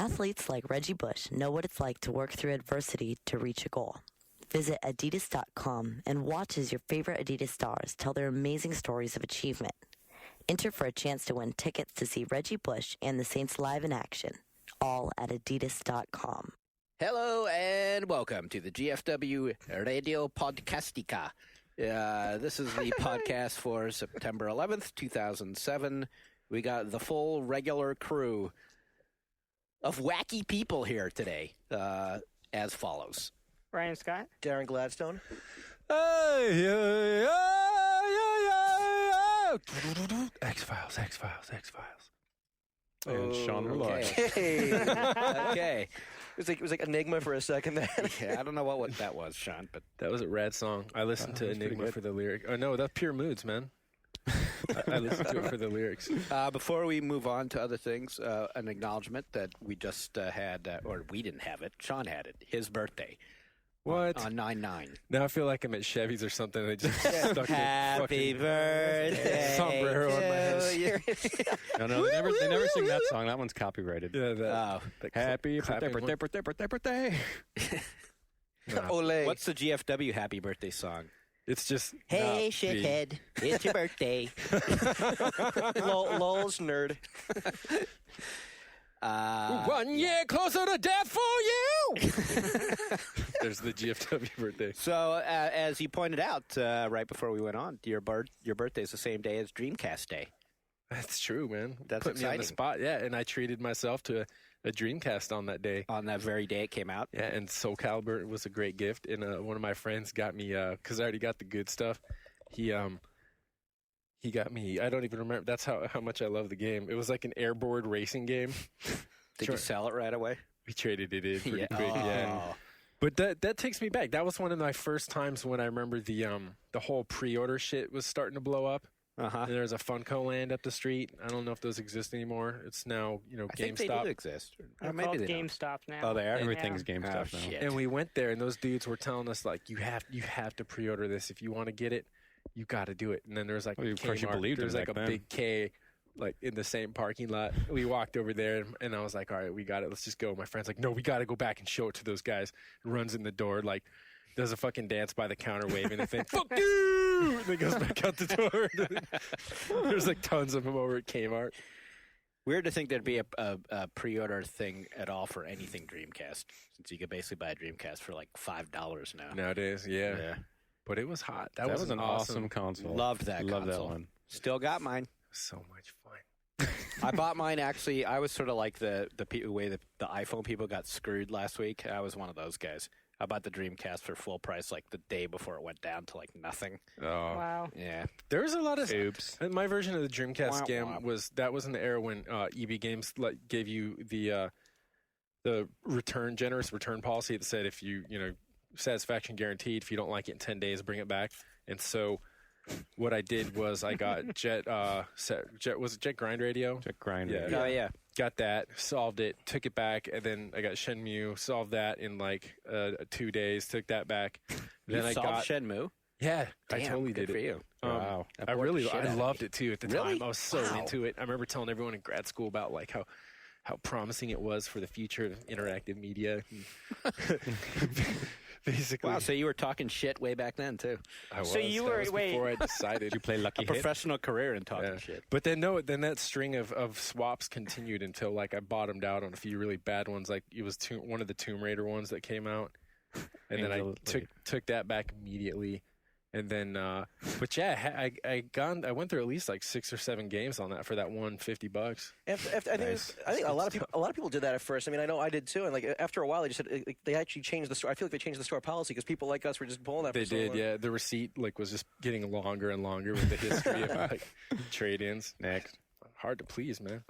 Athletes like Reggie Bush know what it's like to work through adversity to reach a goal. Visit Adidas.com and watch as your favorite Adidas stars tell their amazing stories of achievement. Enter for a chance to win tickets to see Reggie Bush and the Saints live in action, all at Adidas.com. Hello and welcome to the GFW Radio Podcastica. This is the podcast for September 11th, 2007. We got the full regular crew of wacky people here today, as follows. Ryan Scott. Darren Gladstone. X-Files. And Sean Large. Okay. It was like Enigma for a second there. Yeah, I don't know what that was, Sean, but That was a rad song. I listened to Enigma for the lyric. Oh, no, that's Pure Moods, man. I listened to it for the lyrics. before we move on to other things, an acknowledgement that we just had, or we didn't have it, Sean had it, his birthday. What? On 9/9. Now I feel like I'm at Chevy's or something. I just stuck Happy birthday sombrero on my head. No, they never sing that song. That one's copyrighted. Yeah, that Happy clapping birthday. Ole. What's the GFW happy birthday song? It's just Hey, shithead, it's your birthday. Lulz nerd. 1 year closer to death for you. There's the GFW birthday. So, as you pointed out right before we went on, your birthday is the same day as Dreamcast Day. That's true, man. That's Put me on the exciting. spot. Yeah, and I treated myself to a Dreamcast on that day. On that very day it came out. Yeah, and Soul Calibur was a great gift. And one of my friends got me, because I already got the good stuff, he got me, I don't even remember, that's how much I love the game. It was like an airboard racing game. Did you sell it right away? We traded it in pretty Yeah. quick, yeah. Oh. But that takes me back. That was one of my first times when I remember the whole pre-order shit was starting to blow up. Uh-huh. And there's a Funko Land up the street. I don't know if those exist anymore. It's now, I think they GameStop. do exist. They're Maybe called they don't. GameStop now. Oh, they are? Everything's Yeah. GameStop Oh, now. shit. And we went there, and those dudes were telling us, like, you have to pre-order this. If you want to get it, you got to do it. And then there's like Well, of course you Kmart. believed There's them like a back then. big K, like in the same parking lot. We walked over there, and I was like, all right, we got it. Let's just go. My friend's like, no, we got to go back and show it to those guys. Runs in the door, like, does a fucking dance by the counter, waving the thing. Fuck you! And then goes back out the door. There's like tons of them over at Kmart. Weird to think there'd be a pre-order thing at all for anything Dreamcast, since you could basically buy a Dreamcast for like $5 now. Nowadays, yeah. But it was hot. That was an awesome console. Loved that Love that console. one. Still got mine. So much fun. I bought mine actually. I was sort of like the way the iPhone people got screwed last week. I was one of those guys. I bought the Dreamcast for full price like the day before it went down to like nothing. Oh. Wow. Yeah. There was a lot of Oops. My version of the Dreamcast Womp scam womp. was in the era when EB Games gave you the generous return policy that said if you satisfaction guaranteed, if you don't like it in 10 days, bring it back. And so what I did was I got Jet Grind Radio? Check grind. Yeah. Oh yeah. Got that, solved it, took it back, and then I got Shenmue, solved that in like 2 days, took that back. Then You I solved got Shenmue. Yeah, I Damn, totally good did for it. you. Wow. That bored the shit out I of loved me. it too at the Really? time. I was so Wow. into it. I remember telling everyone in grad school about like how promising it was for the future of interactive media. Basically, Wow. So you were talking shit way back then too. I was. So you That were- was wait. before I decided. Did you play Lucky Hit? Professional career in talking Yeah. shit. But then then that string of swaps continued until like I bottomed out on a few really bad ones. Like it was one of the Tomb Raider ones that came out, and then Angel- I took that back immediately. And then, but yeah, I went through at least like 6 or 7 games on that for that $150. I think a lot of people did that at first. I mean, I know I did too. And like after a while, they just said they actually changed the store. I feel like they changed the store policy because people like us were just pulling that. They for so did, long. yeah. The receipt was just getting longer and longer with the history of like trade-ins. Next. Hard to please, man.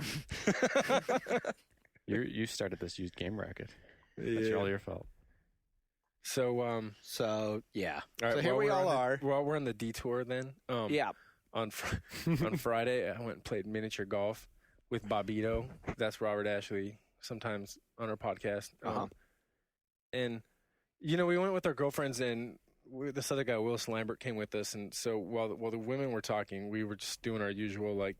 You started this used game racket. That's Yeah. all your fault. So, So yeah. all right, So here while we we're all on are. While we're on the detour, then, Yeah. on on Friday, I went and played miniature golf with Bobito. That's Robert Ashley, sometimes on our podcast. Uh-huh. And we went with our girlfriends, and this other guy, Willis Lambert, came with us. And so while the women were talking, we were just doing our usual like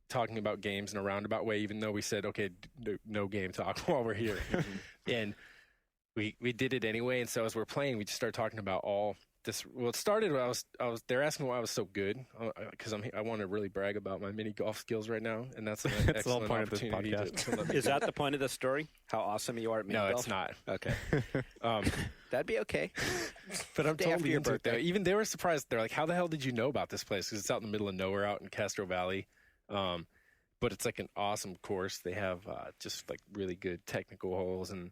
talking about games in a roundabout way, even though we said, okay, no game talk while we're here. And we did it anyway. And so as we're playing, we just started talking about all this. Well, it started when they're asking why I was so good, because I want to really brag about my mini golf skills right now. And that's an That's the whole excellent point of this opportunity podcast. to let me Is that the point of the story? How awesome you are at mini No, golf? it's not. Okay. That'd be okay. But I'm Day after totally your into it, though. birthday. Even they were surprised. They're like, how the hell did you know about this place? Because it's out in the middle of nowhere out in Castro Valley. But it's like an awesome course. They have just like really good technical holes. And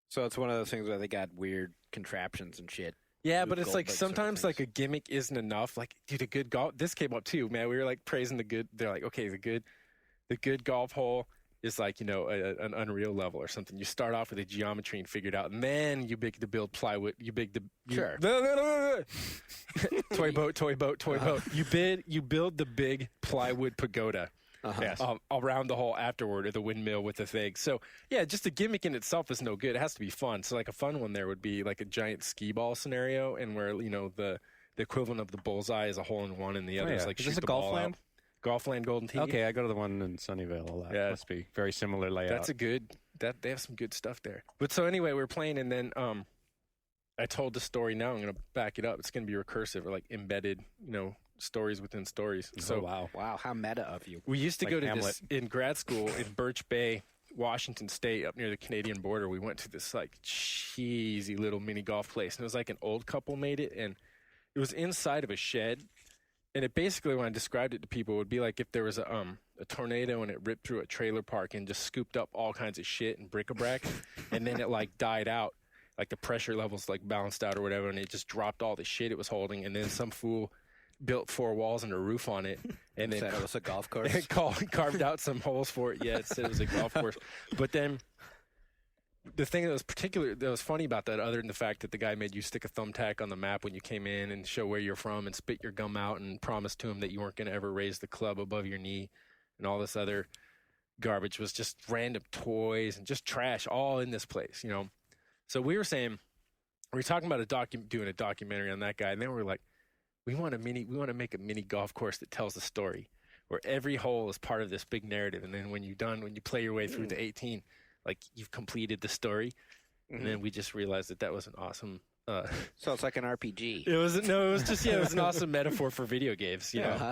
So it's one of those things where they got weird contraptions and shit. yeah, With but it's gold like bugs sort of sometimes like things. a gimmick isn't enough. Like, dude, a good golf. This came up too, man. We were like praising the good. They're like, okay, the good golf hole is like, an Unreal level or something. You start off with the geometry and figure it out, and then you begin to build plywood. Sure. Toy boat. You build the big plywood pagoda. Yes. Around the hole afterward, or the windmill with the thing. So yeah, just the gimmick in itself is no good. It has to be fun. So like a fun one there would be like a giant skee ball scenario, and where the equivalent of the bullseye is a hole in one, and the other is like Is shoot this a the golf ball land? out. Golfland Golden Tee. Okay, I go to the one in Sunnyvale a lot. Yeah. Must be very similar layout. That's a good. They have some good stuff there. But so anyway, we're playing, and then I told the story. Now I'm going to back it up. It's going to be recursive, or like embedded, stories within stories. So Wow, how meta of you. we used to Like go to Hamlet. this in grad school in Birch Bay, Washington State, up near the Canadian border. We went to this like cheesy little mini golf place, and it was like an old couple made it, and it was inside of a shed. And it basically, when I described it to people, it would be like if there was a tornado and it ripped through a trailer park and just scooped up all kinds of shit and bric-a-brac, and then it like died out, like the pressure levels like balanced out or whatever, and it just dropped all the shit it was holding, and then some fool built 4 walls and a roof on it, and then Said it was a golf course. carved out some holes for it. Yeah, it said it was a golf course. But then the thing that was funny about that, other than the fact that the guy made you stick a thumbtack on the map when you came in and show where you're from and spit your gum out and promise to him that you weren't going to ever raise the club above your knee and all this other garbage, was just random toys and just trash all in this place, So we were saying, we were talking about doing a documentary on that guy, and then we were like, we want to make a mini golf course that tells a story where every hole is part of this big narrative, and then when you play your way through the 18, like you've completed the story. And then we just realized that was an awesome. So it's like an RPG. It was an awesome metaphor for video games. You know,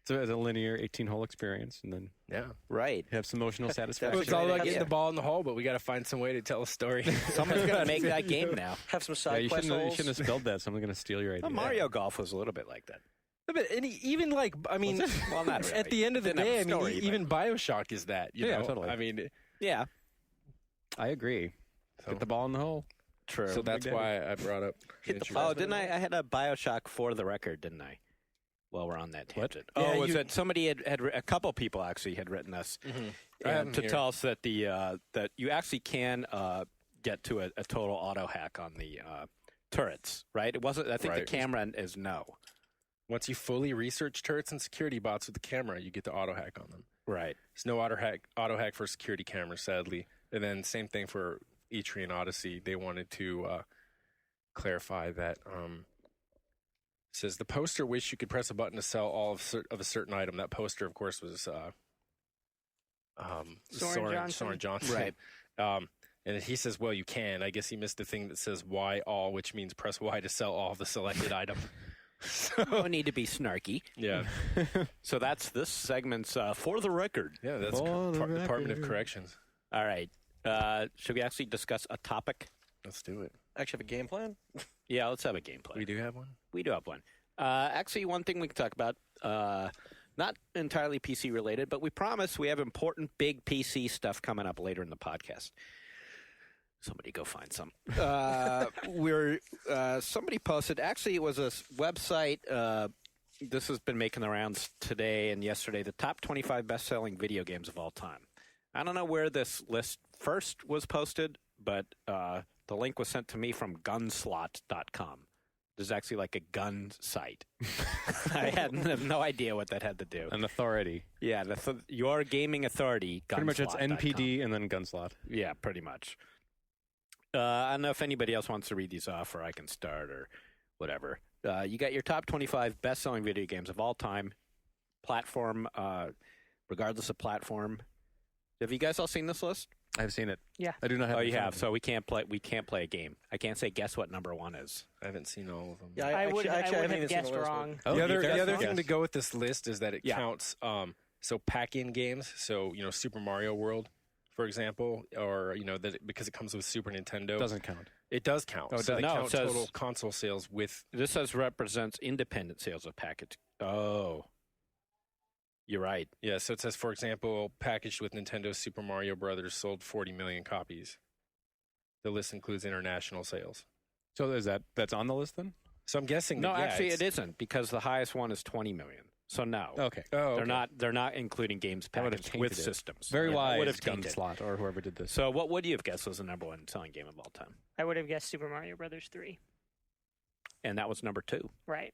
So it's a linear 18-hole experience, and then yeah. Right. you have some emotional satisfaction. It's all about getting idea. the ball in the hole, but we got to find some way to tell a story. Someone's going to make that game now. Have some Yeah, side you quest shouldn't holes. have spelled that. Someone's going to steal your idea. Well, Mario Golf was a little bit like that. But even like, I mean, Well, not really. at the end of the Didn't have day, a story, but- even BioShock is that. You Yeah, know? totally. I mean, Yeah, I agree. So- Get the ball in the hole. true. so that's Big why I brought up. Hit the Oh, plasma. didn't I? I had a BioShock for the record, didn't I? Well, we're on that tangent. Yeah, Oh, was you- it somebody had a couple people actually had written us I have them to here. tell us that that you actually can get to a total auto hack on the turrets, right? It wasn't. I think Right. the camera is no. Once you fully research turrets and security bots with the camera, you get the auto hack on them. Right. There's no auto hack for security cameras, sadly. And then same thing for Etrian Odyssey. They wanted to clarify that. Says the poster wished you could press a button to sell all of a certain item. That poster, of course, was Soren Johnson. Right. And he says, well, you can. I guess he missed the thing that says Y all, which means press Y to sell all of the selected item. No need to be snarky. Yeah. So that's this segment's for the record. Yeah, that's For the Department of record. Corrections. All right. Should we actually discuss a topic? Let's do it. Actually have a game plan? Yeah, let's have a gameplay. We do have one? We do have one. Actually, one thing we can talk about, not entirely PC related, but we promise we have important big PC stuff coming up later in the podcast. Somebody go find some. Somebody posted, actually it was a website, this has been making the rounds today and yesterday, the top 25 best-selling video games of all time. I don't know where this list first was posted, but the link was sent to me from gunslot.com. This is actually like a gun site. I have no idea what that had to do. An authority. Yeah, your gaming authority. Pretty much it's gunslot.com. NPD and then Gunslot. Yeah, pretty much. I don't know if anybody else wants to read these off, or I can start, or whatever. You got your top 25 best-selling video games of all time. platform, regardless of platform. Have you guys all seen this list? I've seen it. Yeah. I do not have. Oh, it in you front have. of me. So we can't play a game. I can't say guess what number one is. I haven't seen all of them. Yeah, I would actually have haven't seen guessed the list, wrong. Oh, the you guys other guess. thing to go with this list is that it Yeah. counts so pack-in games. So Super Mario World, for example, or because it comes with Super Nintendo. Doesn't count. It does count. Oh, it so does. they No, it count says- total console sales with. This says represents independent sales of package. Oh, you're right. Yeah, so it says, for example, packaged with Nintendo Super Mario Brothers sold 40 million copies. The list includes international sales. So that's on the list then? So I'm guessing. No, that, yeah, actually, it's- it isn't because the highest one is 20 million. So no, Okay. Oh, they're okay. not. They're not including games That would have packaged with tainted it. systems. Very Yeah, wise, would have tainted. Gunslot or whoever did this. So what would you have guessed was the number one selling game of all time? I would have guessed Super Mario Brothers 3. And that was number two. Right.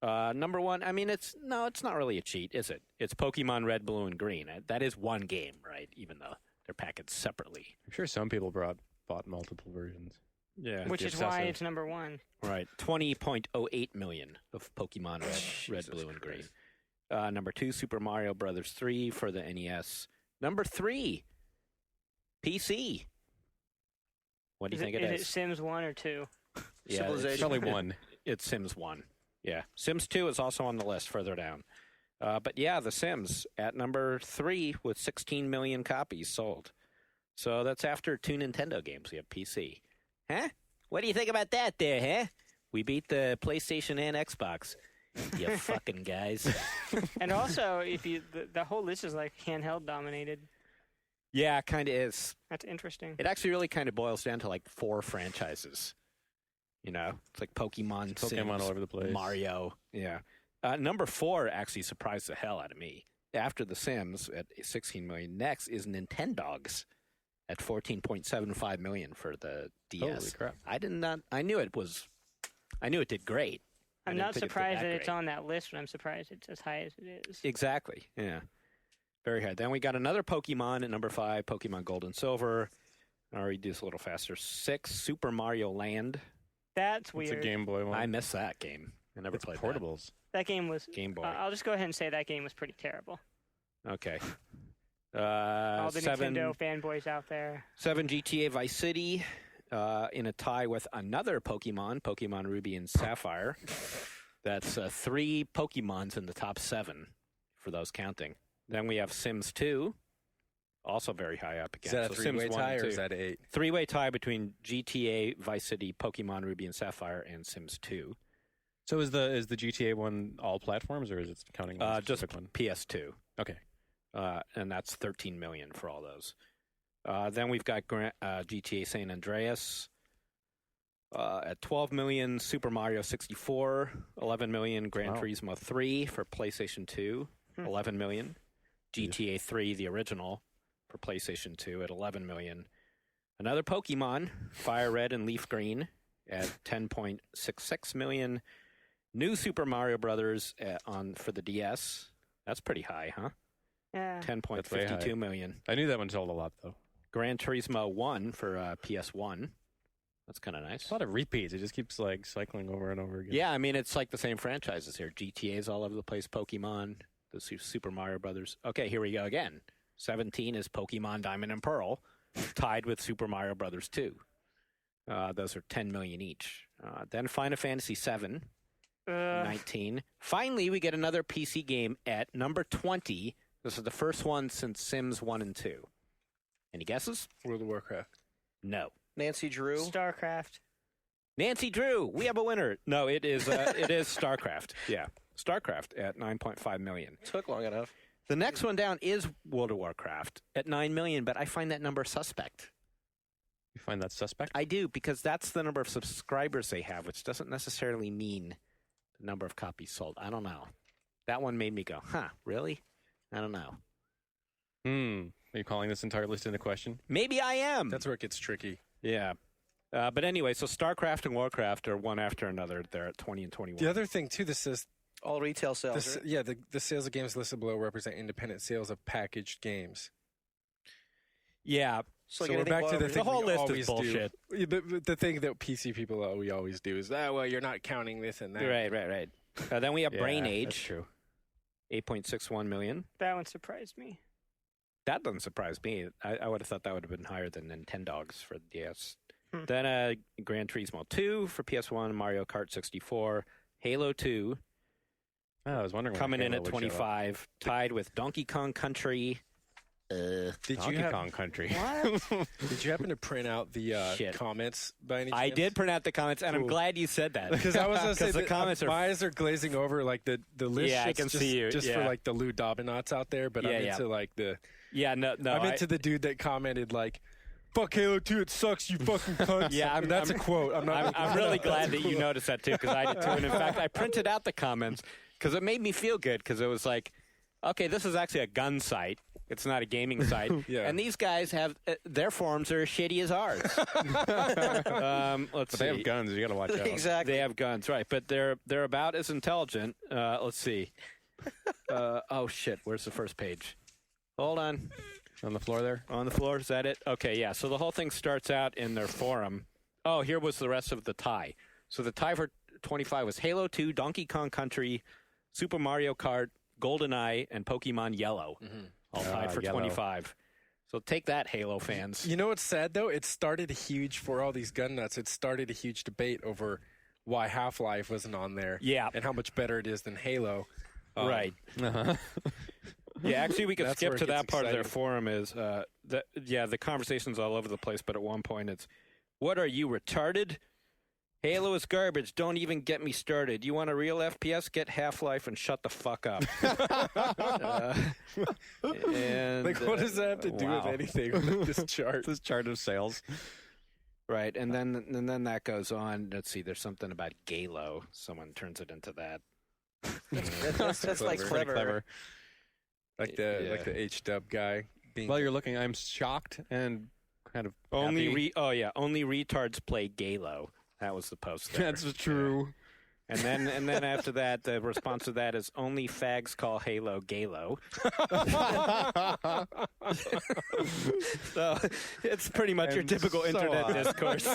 Number one, I mean, it's not really a cheat, is it? It's Pokemon Red, Blue, and Green. That is one game, right? Even though they're packaged separately. I'm sure some people bought multiple versions. Yeah. Which the is why obsessive. it's number one. Right. 20.08 million of Pokemon Red, Blue, and Green. Number two, Super Mario Brothers 3 for the NES. Number three, PC. What do you think it Is is? it Sims 1 or 2? Yeah, Civilization. Probably one. It's Sims 1. Yeah. Sims 2 is also on the list further down. But yeah, The Sims at number 3 with 16 million copies sold. So that's after two Nintendo games. We have PC. Huh? What do you think about that there, huh? We beat the PlayStation and Xbox. You fucking guys. And also, if you the whole list is like handheld dominated. Yeah, it kind of is. That's interesting. It actually really kind of boils down to like 4 franchises. It's like Pokemon, Pokemon Sims, all over the place. Mario. Yeah. Number 4 actually surprised the hell out of me. After The Sims at 16 million, next is Nintendogs at 14.75 million for the DS. Holy crap. I knew it did great. I I'm didn't not think it did surprised that great. it's on that list, but I'm surprised it's as high as it is. Exactly. Yeah. Very high. Then we got another Pokemon at number 5, Pokemon Gold and Silver. I'll read this a little faster. 6, Super Mario Land. That's It's weird. a Game Boy one. I missed that game. I never It's played portables. That game was. that. Game Boy. I'll just go ahead and say that game was pretty terrible. Okay. All the 7, Nintendo fanboys out there. 7 GTA Vice City in a tie with another Pokemon Ruby and Sapphire. That's 3 Pokemons in the top 7 for those counting. Then we have Sims 2, also very high up again. Is that a So Sims three-way 1 tie and or 2. is that 8? 3-way tie between GTA Vice City, Pokemon Ruby and Sapphire, and Sims 2. So is the GTA one all platforms, or is it counting one Just specific one? PS2. Okay. And that's 13 million for all those. Then we've got GTA San Andreas at 12 million, Super Mario 64, 11 million, Gran Wow. Turismo 3 for PlayStation 2, 11 million, GTA 3, the original, for PlayStation 2 at 11 million. Another Pokemon, Fire Red and Leaf Green at 10.66 million. New Super Mario Brothers for the DS. That's pretty high, huh? Yeah. 10.52 million. I knew that one sold a lot though. Gran Turismo 1 for PS1. That's kind of nice. A lot of repeats. It just keeps like cycling over and over again. Yeah, I mean, it's like the same franchises here. GTA's all over the place. Pokemon, the Super Mario Brothers. Okay, here we go again. 17 is Pokemon Diamond and Pearl, tied with Super Mario Brothers 2. Those are 10 million each. Then Final Fantasy 7, 19. Finally, we get another PC game at number 20. This is the first one since Sims 1 and 2. Any guesses? World of Warcraft. No. Nancy Drew. StarCraft. Nancy Drew, we have a winner. No, it is StarCraft. Yeah, StarCraft at 9.5 million. Took long enough. The next one down is World of Warcraft at 9 million, but I find that number suspect. You find that suspect? I do, because that's the number of subscribers they have, which doesn't necessarily mean the number of copies sold. I don't know. That one made me go, huh, really? I don't know. Are you calling this entire list into question? Maybe I am. That's where it gets tricky. Yeah. But anyway, so StarCraft and Warcraft are one after another. They're at 20 and 21. The other thing, too, this says, All retail sales. right? the sales of games listed below represent independent sales of packaged games. Yeah. So, So we're back to the thing whole we list is always bullshit. do. The thing that PC people we always do is, well, you're not counting this and that. Right. Then we have Brain Yeah, Age. That's true. 8.61 million. That one surprised me. That doesn't surprise me. I would have thought that would have been higher than Nintendogs for the DS. Then Gran Turismo 2 for PS1, Mario Kart 64, Halo 2 Oh, I was wondering. coming in at 25, tied with Donkey Kong Country. Donkey Kong Country. What? Did you happen to print out the Shit. comments by any chance? I did print out the comments, and I'm Cool. glad you said that. Because I was going to say the that comments are. my eyes are glazing over, like the list. Yeah, I shit's can just, see you, just yeah. for like the Lou Dobbinauts out there, but Yeah, I'm yeah. into like the. Yeah, no. I'm into the dude that commented like, "Fuck Halo 2, it sucks, you fucking cunts." Yeah, And that's a quote. I'm really glad that you noticed that too, because I did too. And in fact, I printed out the comments because it made me feel good, because it was like, okay, this is actually a gun site. It's not a gaming site. Yeah. And these guys have their forums are as shitty as ours. Let's But see. they have guns. You got to watch out. Exactly. They have guns, right? But they're about as intelligent. Let's see. Oh shit! Where's the first page? Hold on. On the floor there. On the floor, is that it? Okay, yeah. So the whole thing starts out in their forum. Oh, here was the rest of the tie. So the tie for 25 was Halo 2, Donkey Kong Country, Super Mario Kart, GoldenEye, and Pokemon Yellow. All tied for Yellow. 25. So take that, Halo fans. You know what's sad though? It started a huge for all these gun nuts. It started a huge debate over why Half-Life wasn't on there. Yeah. And how much better it is than Halo. Right. Uh-huh. Yeah, actually, we could That's skip where to it that gets part of their exciting. forum. Is the conversation's all over the place, but at one point it's, "What are you, retarded? Halo is garbage. Don't even get me started. You want a real FPS? Get Half-Life and shut the fuck up." And Like, what does that have to do wow. with anything with this chart? This chart of sales. Right, and then that goes on. Let's see. There's something about Galo. Someone turns it into that. That's like Pretty clever. Like the H-dub guy being. While you're looking, I'm shocked and kind of Only happy. only retards play Galo. That was the post there. That's true. And then after that, the response to that is only fags call Halo Galo. So it's pretty much your And typical so internet on. discourse.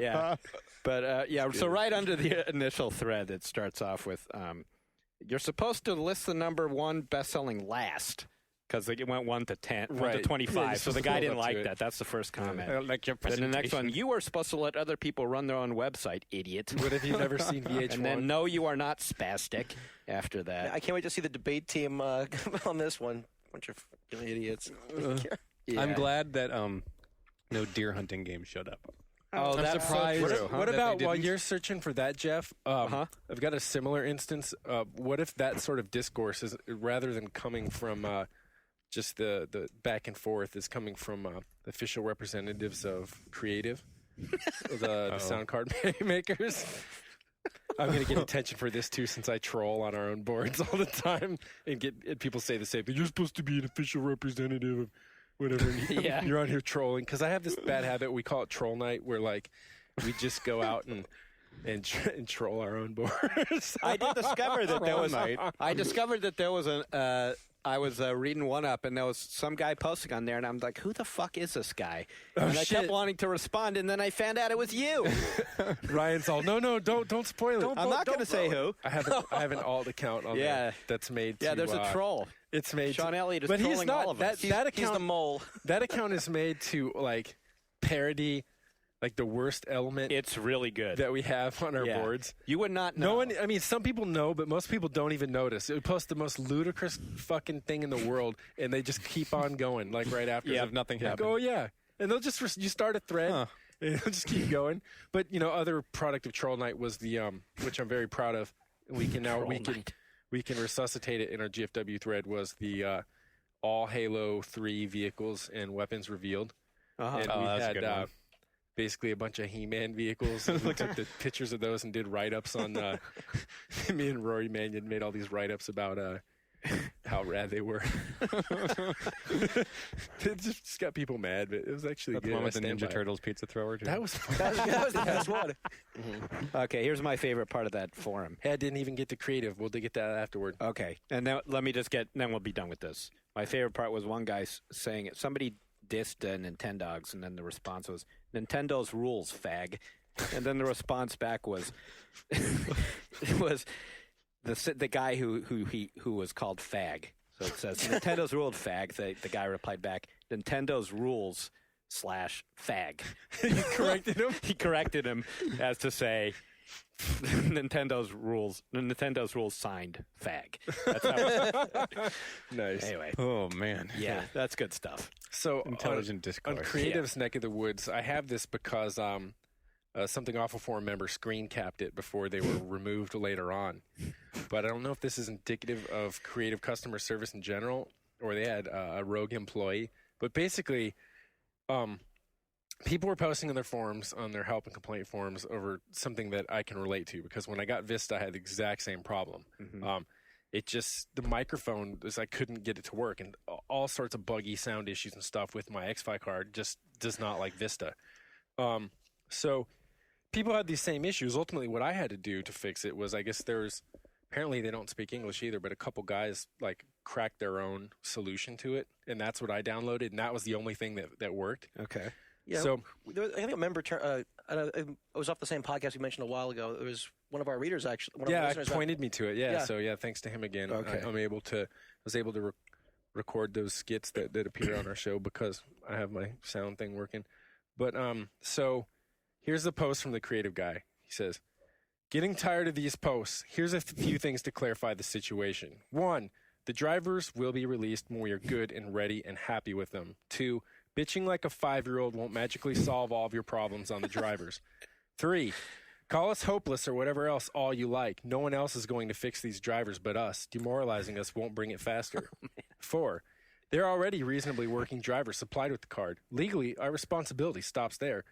Yeah, but yeah. So right under the initial thread, it starts off with, "You're supposed to list the number one best-selling last." Because it went 1 to 10, 1 to Right. 25. Yeah, you're so the supposed to guy build didn't up to like it. that. That's the first comment. Like your Then the next presentation. one, "You are supposed to let other people run their own website, idiot." What have you never seen VH1? And then, "No, you are not spastic." After that, I can't wait to see the debate team on this one. Bunch of fucking idiots. Yeah. I'm glad that no deer hunting game showed up. Oh, I'm that's surprised. so true. What that about they while didn't? you're searching for that, Jeff? I've got a similar instance. What if that sort of discourse is rather than coming from just the back and forth, is coming from official representatives of creative, the sound card makers? I'm going to get attention for this too, since I troll on our own boards all the time and people say the same thing. You're supposed to be an official representative of whatever. Yeah. You're on here trolling. Because I have this bad habit. We call it troll night, where like we just go out and troll our own boards. I did discover that there was. I discovered that there was I was reading one up, and there was some guy posting on there, and I'm like, "Who the fuck is this guy?" And I kept shit. wanting to respond, and then I found out it was you. Ryan's all, no, don't spoil it. I'm not going to say who. I have an alt account on Yeah. there that's made. Yeah, to, there's a troll. It's made. Sean to, Elliott is but he's trolling not. all of that us. that He's account. the mole. That account is made to like parody like the worst element It's really good. that we have on our Yeah. boards. You would not know. No one. I mean, some people know, but most people don't even notice. It would post the most ludicrous fucking thing in the world, and they just keep on going. Like right after. Yeah, if nothing like, happened. oh yeah, and they'll just you start a thread. Huh. And it'll just keep going. But other product of Troll Night was the which I'm very proud of. We can now we can resuscitate it in our GFW thread. Was the all Halo 3 vehicles and weapons revealed, and Oh, we that's a had good one. basically a bunch of He-Man vehicles. And we took the pictures of those and did write-ups on. Me and Rory Mannion made all these write-ups about how rad they were. It just got people mad, but it was actually That's good. the one I with the stand Ninja by it. Turtles pizza thrower. Too. That was fun. That was the best one. Okay, here's my favorite part of that forum. Hey, I didn't even get to creative. We'll get that afterward. Okay, and then let me just then we'll be done with this. My favorite part was one guy saying it. Somebody dissed Nintendogs, and then the response was, "Nintendo's rules, fag." And then the response back was, the guy who was called Fag. So it says Nintendo's ruled Fag. The guy replied back, Nintendo's rules /fag. He corrected him as to say Nintendo's rules signed fag. That's how Nice. Anyway. Oh man. Yeah, that's good stuff. So Intelligent discourse. On Creative's neck of the woods, I have this because Something Awful Forum member screen capped it before they were removed later on. But I don't know if this is indicative of Creative customer service in general, or they had a rogue employee. But basically, people were posting on their forums, on their help and complaint forums, over something that I can relate to, because when I got Vista, I had the exact same problem. It just, the microphone, I couldn't get it to work, and all sorts of buggy sound issues and stuff with my X-Fi card just does not like Vista. So people had these same issues. Ultimately, what I had to do to fix it was, I guess apparently they don't speak English either, but a couple guys like cracked their own solution to it, and that's what I downloaded, and that was the only thing that worked. Okay. Yeah, So I think a member it was off the same podcast we mentioned a while ago. It was one of our readers, actually. One of our yeah, listeners, pointed me to it. Yeah, Yeah. so yeah, thanks to him again. Okay. I was able to record those skits that appear on our show because I have my sound thing working. But so here's the post from the creative guy. He says, "Getting tired of these posts. Here's a few things to clarify the situation. 1, the drivers will be released when we are good and ready and happy with them. 2, bitching like a 5-year-old won't magically solve all of your problems on the drivers. 3, call us hopeless or whatever else all you like. No one else is going to fix these drivers but us. Demoralizing us won't bring it faster. 4, they're already reasonably working drivers supplied with the card. Legally, our responsibility stops there.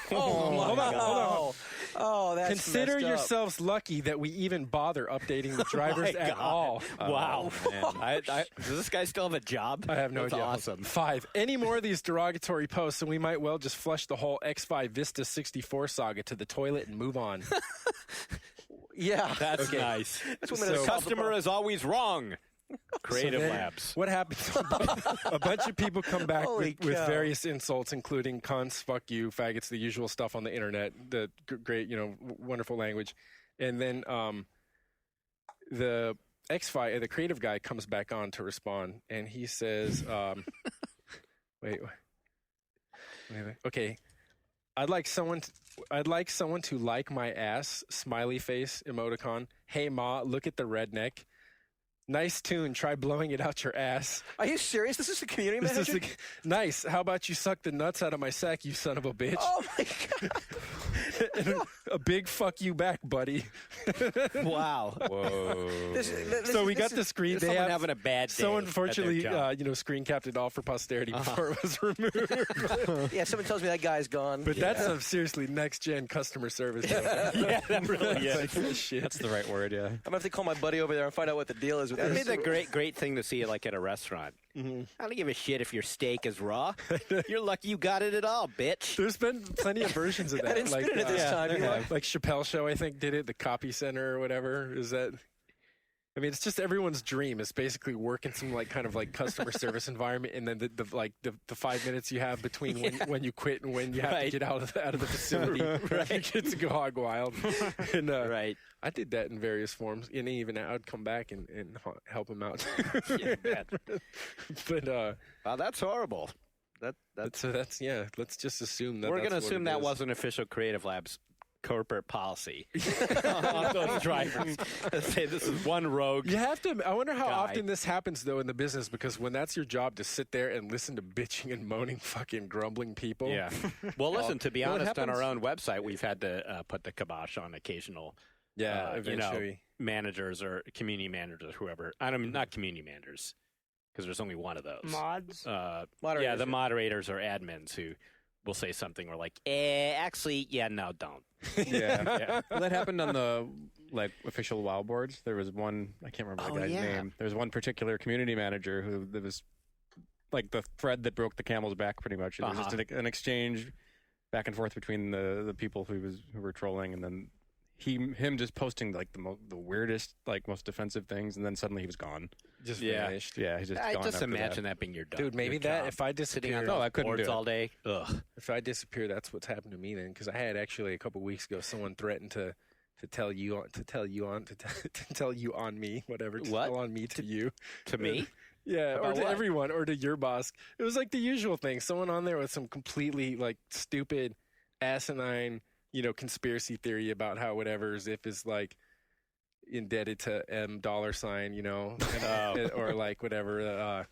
Hold on. Oh, that's Consider messed up. yourselves lucky that we even bother updating the drivers My at God. all." Wow. Does this guy still have a job? I have no That's idea. Awesome. 5, any more of these derogatory posts, and we might well just flush the whole X5 Vista 64 saga to the toilet and move on. Yeah. That's nice. That's what So- The customer is always wrong. Creative So then Labs. What happens? A bunch of people come back Holy with cow. various insults, including cunts, fuck you, faggots, the usual stuff on the internet, the great, wonderful language. And then the X-Fi, the creative guy, comes back on to respond, and he says, wait. Okay. I'd like someone to like my ass, smiley face, emoticon. Hey, Ma, look at the redneck. Nice tune. Try blowing it out your ass. Are you serious? This is the community This manager? is nice. How about you suck the nuts out of my sack, you son of a bitch? Oh, my God. And a big fuck you back, buddy. Wow. Whoa. So we got the screen. They Someone have having a bad day. So at their unfortunately, job. screen capped it all for posterity before it was removed. Yeah, someone tells me that guy's gone. But that's some seriously next gen customer service. Yeah, that really is. Like, shit. That's the right word, yeah. I'm going to have to call my buddy over there and find out what the deal is with That'd be this. the great thing to see, like at a restaurant. I don't give a shit if your steak is raw. You're lucky you got it at all, bitch. There's been plenty of versions of that. I didn't spit in it this time. yeah, Eli. like Chappelle Show, I think, did it. The Copy Center or whatever. Is that? I mean, it's just everyone's dream. It's basically work in some kind of customer service environment, and then the 5 minutes you have between when you quit and when you have to get out of the facility, you get to go hog wild. And, Right. I did that in various forms, and even I'd come back and help him out. Yeah, man. But Wow, that's horrible. so that's Let's just assume that We're going to assume that wasn't official Creative Labs corporate policy on those drivers. Say this is one rogue. You have to. I wonder how guy. often this happens though in the business, because when that's your job to sit there and listen to bitching and moaning, fucking grumbling people. Yeah. Well, listen. To be Well, it honest, on our happens- own website, we've had to put the kibosh on occasional. Eventually. Managers or community managers, whoever. I don't mean not community managers, because there's only one of those. Mods. Yeah, Moderators, the yeah. moderators or admins who will say something. We're like, actually, yeah, no, don't. Yeah. Yeah. Well, that happened on the official WoW boards. There was one, I can't remember the guy's name. There was one particular community manager who there was like the thread that broke the camel's back, pretty much. It was just an exchange back and forth between the people who were trolling, and then him just posting like the weirdest, most defensive things, and then suddenly he was gone. Just Yeah. vanished. Yeah, he's just I gone just after imagine that being your job. Dude, maybe your that job. if I Sitting disappear, on No, I those couldn't boards do it. all day. Ugh. if I disappear, that's what's happened to me then. Because I had actually a couple weeks ago, someone threatened to to tell you on me, whatever. To What? tell on me to you. To me? Yeah, or About to what? everyone, or to your boss. It was like the usual thing. Someone on there with some completely like stupid, asinine, conspiracy theory about how whatever Ziff is like indebted to $, or like whatever.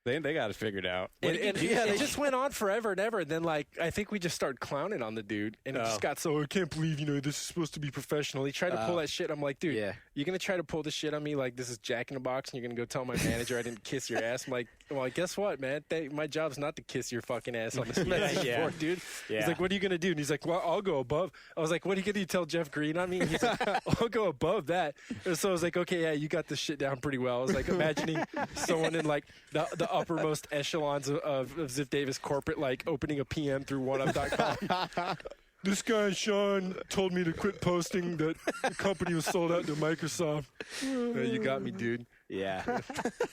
They got it figured out. It just went on forever and ever. And then, like, I think we just started clowning on the dude. And it just got so, I can't believe, this is supposed to be professional. He tried to pull that shit. I'm like, dude, you're going to try to pull this shit on me like this is Jack in the Box and you're going to go tell my manager I didn't kiss your ass? I'm like, well, guess what, man? My job's not to kiss your fucking ass on this message board, dude. Yeah. He's like, what are you going to do? And he's like, well, I'll go above. I was like, what are you going to do? Tell Jeff Green on me? And he's like, I'll go above that. And so I was like, okay, yeah, you got this shit down pretty well. I was like imagining someone in like the uppermost echelons of Ziff Davis corporate, like opening a PM through oneup.com. This guy, Sean, told me to quit posting that the company was sold out to Microsoft. You got me, dude. Yeah.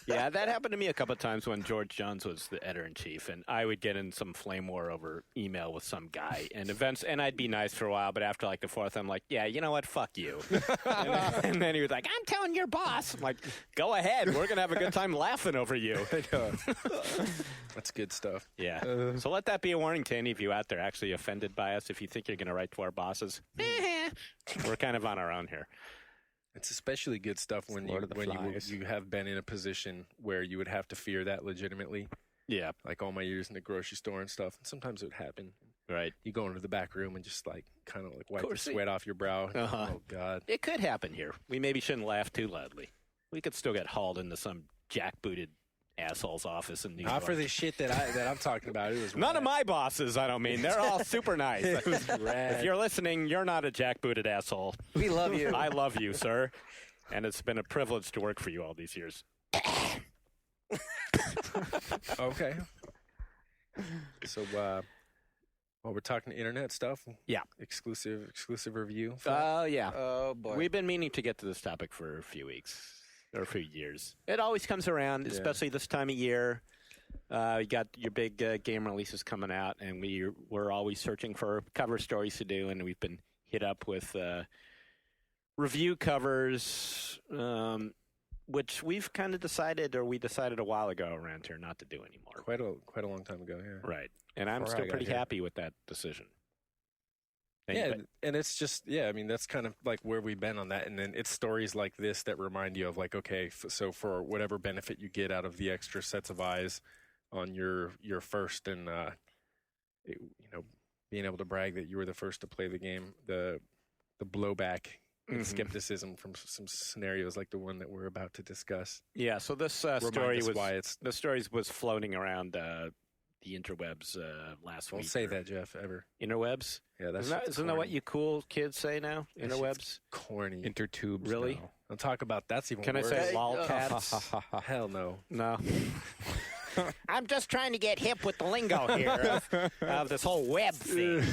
Yeah, that happened to me a couple of times when George Jones was the editor-in-chief, and I would get in some flame war over email with some guy, and I'd be nice for a while, but after like the fourth, I'm like, yeah, you know what, fuck you. and then he was like, I'm telling your boss. I'm like, go ahead, we're going to have a good time laughing over you. That's good stuff. Yeah. So let that be a warning to any of you out there actually offended by us. If you think you're going to write to our bosses, we're kind of on our own here. It's especially good stuff when you have been in a position where you would have to fear that legitimately. Yeah. Like all my years in the grocery store and stuff. And sometimes it would happen. Right. You go into the back room and just like kind of like wipe the sweat off your brow. Oh, God. It could happen here. We maybe shouldn't laugh too loudly. We could still get hauled into some jackbooted asshole's office in New York. Not for the shit that I'm talking about. It was None of my bosses, I don't mean. They're all super nice. It was rad. If you're listening, you're not a jackbooted asshole. We love you. I love you, sir. And it's been a privilege to work for you all these years. Okay. So, we're talking internet stuff. Yeah. Exclusive review. Yeah. Oh, boy. We've been meaning to get to this topic for a few weeks or a few years. It always comes around, especially this time of year. You got your big game releases coming out, and we're always searching for cover stories to do, and we've been hit up with review covers, which we've kind of decided a while ago around here not to do anymore. Quite a long time ago, yeah. Right. And I'm still pretty happy with that decision. And it's just, I mean, that's kind of like where we've been on that. And then it's stories like this that remind you of like, okay, so for whatever benefit you get out of the extra sets of eyes on your first and, being able to brag that you were the first to play the game, the blowback and skepticism from some scenarios like the one that we're about to discuss. Yeah, so this story was floating around the interwebs last week. Don't say that, Jeff, ever. Interwebs? Yeah, isn't that what you cool kids say now? Interwebs? Corny. Intertubes. Really? now. I'll talk about that's even Can worse. I say lolcats? Hell no. No. I'm just trying to get hip with the lingo here of this whole web thing.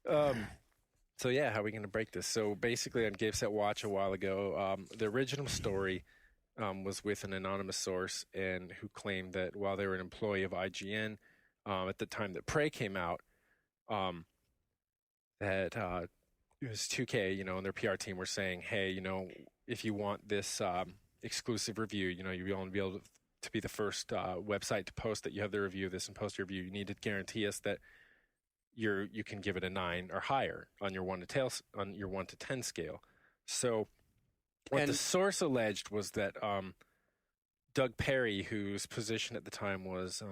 So how are we going to break this? So basically on GameSet Watch a while ago, the original story was with an anonymous source and who claimed that while they were an employee of IGN at the time that Prey came out, that it was 2K, and their PR team were saying, hey, if you want this exclusive review, you want to be able to be the first website to post that you have the review of this and post your review, you need to guarantee us that you can give it a 9 or higher on your 1 to 10 scale. So what the source alleged was that Doug Perry, whose position at the time was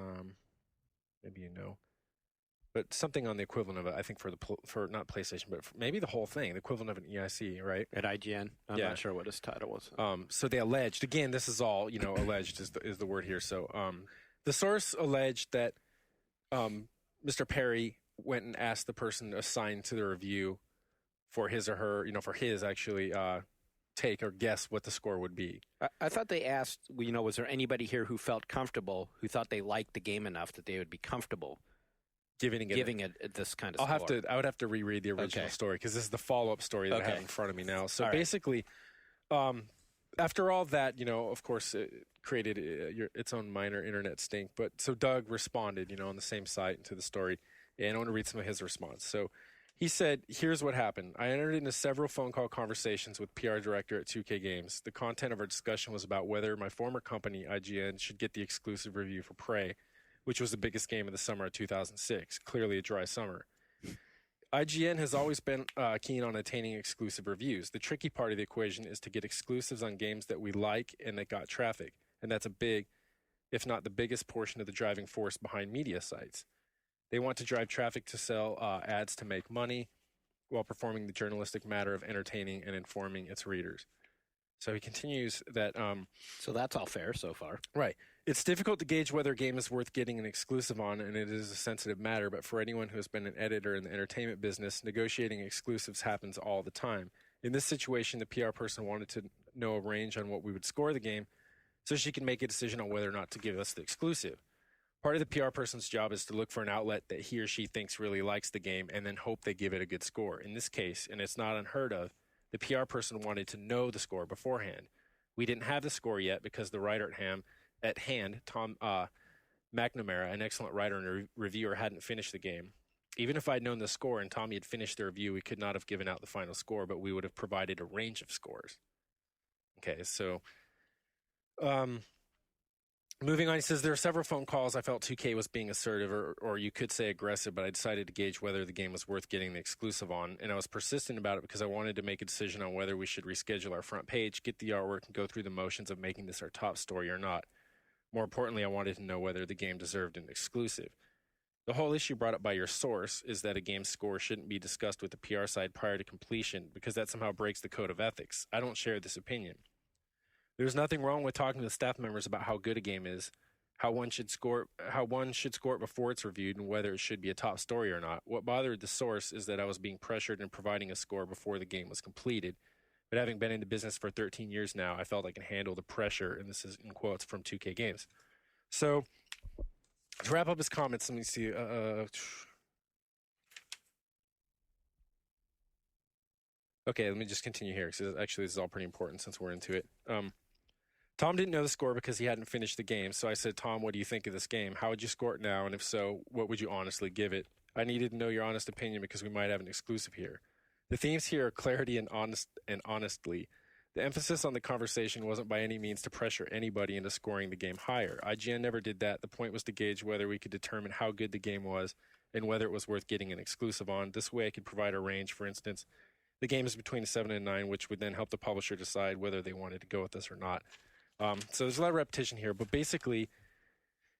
maybe but something on the equivalent of it, I think for not PlayStation, but maybe the whole thing, the equivalent of an EIC, right? At IGN, I'm not sure what his title was. So they alleged, again, this is all alleged is the word here. So the source alleged that Mr. Perry went and asked the person assigned to the review for his or her, for his actually take or guess what the score would be. I thought they asked, was there anybody here who felt comfortable, who thought they liked the game enough that they would be comfortable giving it this kind of score? I would have to reread the original story because this is the follow-up story that I have in front of me now. So basically, after all that, of course, it created its own minor internet stink. But so Doug responded, on the same site to the story. And I want to read some of his response. So He said, here's what happened. I entered into several phone call conversations with PR director at 2K Games. The content of our discussion was about whether my former company, IGN, should get the exclusive review for Prey, which was the biggest game of the summer of 2006, clearly a dry summer. IGN has always been keen on attaining exclusive reviews. The tricky part of the equation is to get exclusives on games that we like and that got traffic, and that's a big, if not the biggest portion of the driving force behind media sites. They want to drive traffic to sell ads to make money while performing the journalistic matter of entertaining and informing its readers. So he continues that... so that's all fair so far. Right. It's difficult to gauge whether a game is worth getting an exclusive on, and it is a sensitive matter, but for anyone who has been an editor in the entertainment business, negotiating exclusives happens all the time. In this situation, the PR person wanted to know a range on what we would score the game so she can make a decision on whether or not to give us the exclusive. Part of the PR person's job is to look for an outlet that he or she thinks really likes the game and then hope they give it a good score. In this case, and it's not unheard of, the PR person wanted to know the score beforehand. We didn't have the score yet because the writer at hand, Tom McNamara, an excellent writer and reviewer, hadn't finished the game. Even if I'd known the score and Tommy had finished the review, we could not have given out the final score, but we would have provided a range of scores. Okay, so... moving on, he says, there are several phone calls. I felt 2K was being assertive, or you could say aggressive, but I decided to gauge whether the game was worth getting the exclusive on, and I was persistent about it because I wanted to make a decision on whether we should reschedule our front page, get the artwork, and go through the motions of making this our top story or not. More importantly, I wanted to know whether the game deserved an exclusive. The whole issue brought up by your source is that a game's score shouldn't be discussed with the PR side prior to completion because that somehow breaks the code of ethics. I don't share this opinion. There's nothing wrong with talking to the staff members about how good a game is, how one should score it before it's reviewed, and whether it should be a top story or not. What bothered the source is that I was being pressured in providing a score before the game was completed. But having been in the business for 13 years now, I felt I can handle the pressure, and this is in quotes from 2K Games. So, to wrap up his comments, let me see. Okay, let me just continue here, because actually this is all pretty important since we're into it. Tom didn't know the score because he hadn't finished the game, so I said, Tom, what do you think of this game? How would you score it now, and if so, what would you honestly give it? I needed to know your honest opinion because we might have an exclusive here. The themes here are clarity and honestly. The emphasis on the conversation wasn't by any means to pressure anybody into scoring the game higher. IGN never did that. The point was to gauge whether we could determine how good the game was and whether it was worth getting an exclusive on. This way I could provide a range. For instance, the game is between 7 and 9, which would then help the publisher decide whether they wanted to go with this or not. So there's a lot of repetition here, but basically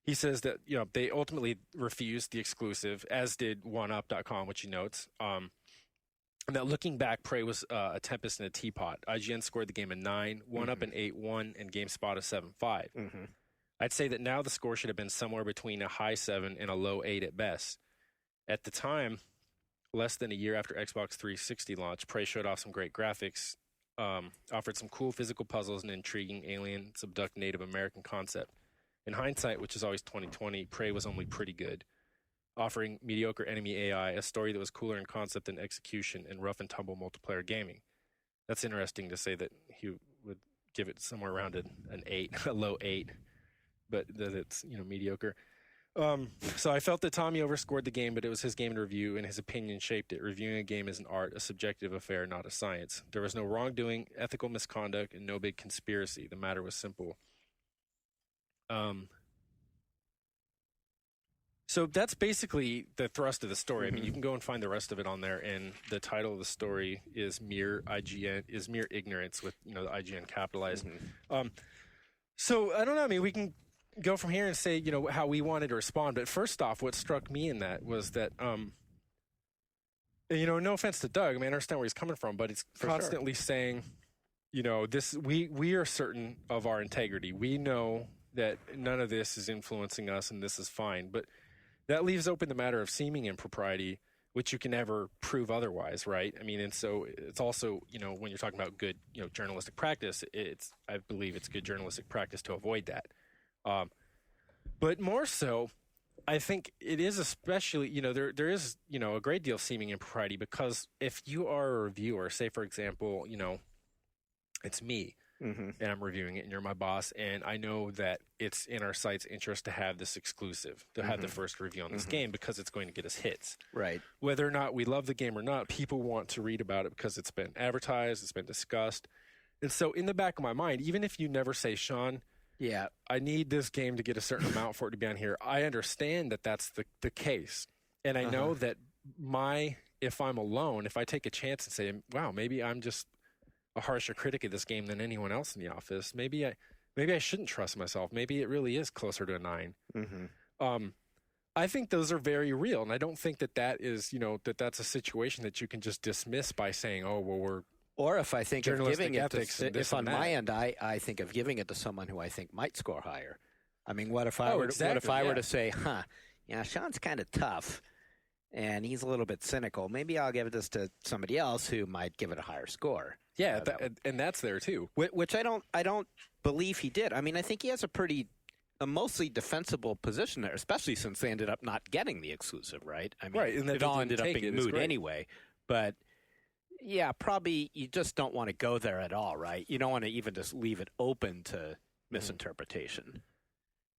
he says that they ultimately refused the exclusive, as did OneUp.com, which he notes. And that looking back, Prey was a tempest in a teapot. IGN scored the game a 9, OneUp an 8.1, and GameSpot a 7.5. Mm-hmm. I'd say that now the score should have been somewhere between a high 7 and a low 8 at best. At the time, less than a year after Xbox 360 launch, Prey showed off some great graphics, offered some cool physical puzzles and intriguing alien abduct Native American concept. In hindsight, which is always 2020, Prey was only pretty good, offering mediocre enemy AI, a story that was cooler in concept than execution, and rough and tumble multiplayer gaming. That's interesting to say that he would give it somewhere around an 8, a low 8, but that it's mediocre. So I felt that Tommy overscored the game, but it was his game to review, and his opinion shaped it. Reviewing a game is an art, a subjective affair, not a science. There was no wrongdoing, ethical misconduct, and no big conspiracy. The matter was simple. So that's basically the thrust of the story. I mean, you can go and find the rest of it on there, and the title of the story is mere ignorance with the IGN capitalized. So I don't know. I mean, we can go from here and say how we wanted to respond, but first off, what struck me in that was that no offense to Doug, I mean, I understand where he's coming from, but it's constantly saying this we are certain of our integrity. We know that none of this is influencing us and this is fine, but that leaves open the matter of seeming impropriety, which you can never prove otherwise, right? I mean, and so it's also when you're talking about good journalistic practice, I believe it's good journalistic practice to avoid that. But more so, I think it is especially, there is, a great deal of seeming impropriety because if you are a reviewer, say, for example, it's me, Mm-hmm. and I'm reviewing it, and you're my boss, and I know that it's in our site's interest to have this exclusive, to have the first review on this game because it's going to get us hits. Right. Whether or not we love the game or not, people want to read about it because it's been advertised, it's been discussed. And so in the back of my mind, even if you never say, Sean, Yeah. I need this game to get a certain amount for it to be on here, I understand that that's the case. And I know that if I'm alone, if I take a chance and say, wow, maybe I'm just a harsher critic of this game than anyone else in the office, maybe I shouldn't trust myself. Maybe it really is closer to a 9. Mm-hmm. I think those are very real, and I don't think that is, that's a situation that you can just dismiss by saying, oh, well, we're Or if I think of journalistic giving it ethics and to, this if on and that. my end I think of giving it to someone who I think might score higher. I mean, what if I were exactly, to say, Sean's kind of tough, and he's a little bit cynical. Maybe I'll give this to somebody else who might give it a higher score. yeah, and that's there too. Which I don't believe he did. I mean, I think he has a mostly defensible position there, especially since they ended up not getting the exclusive, right? I mean, Right, and that it they all didn't ended up take being it is moot great. anyway. But yeah, probably you just don't want to go there at all, right? You don't want to even just leave it open to misinterpretation.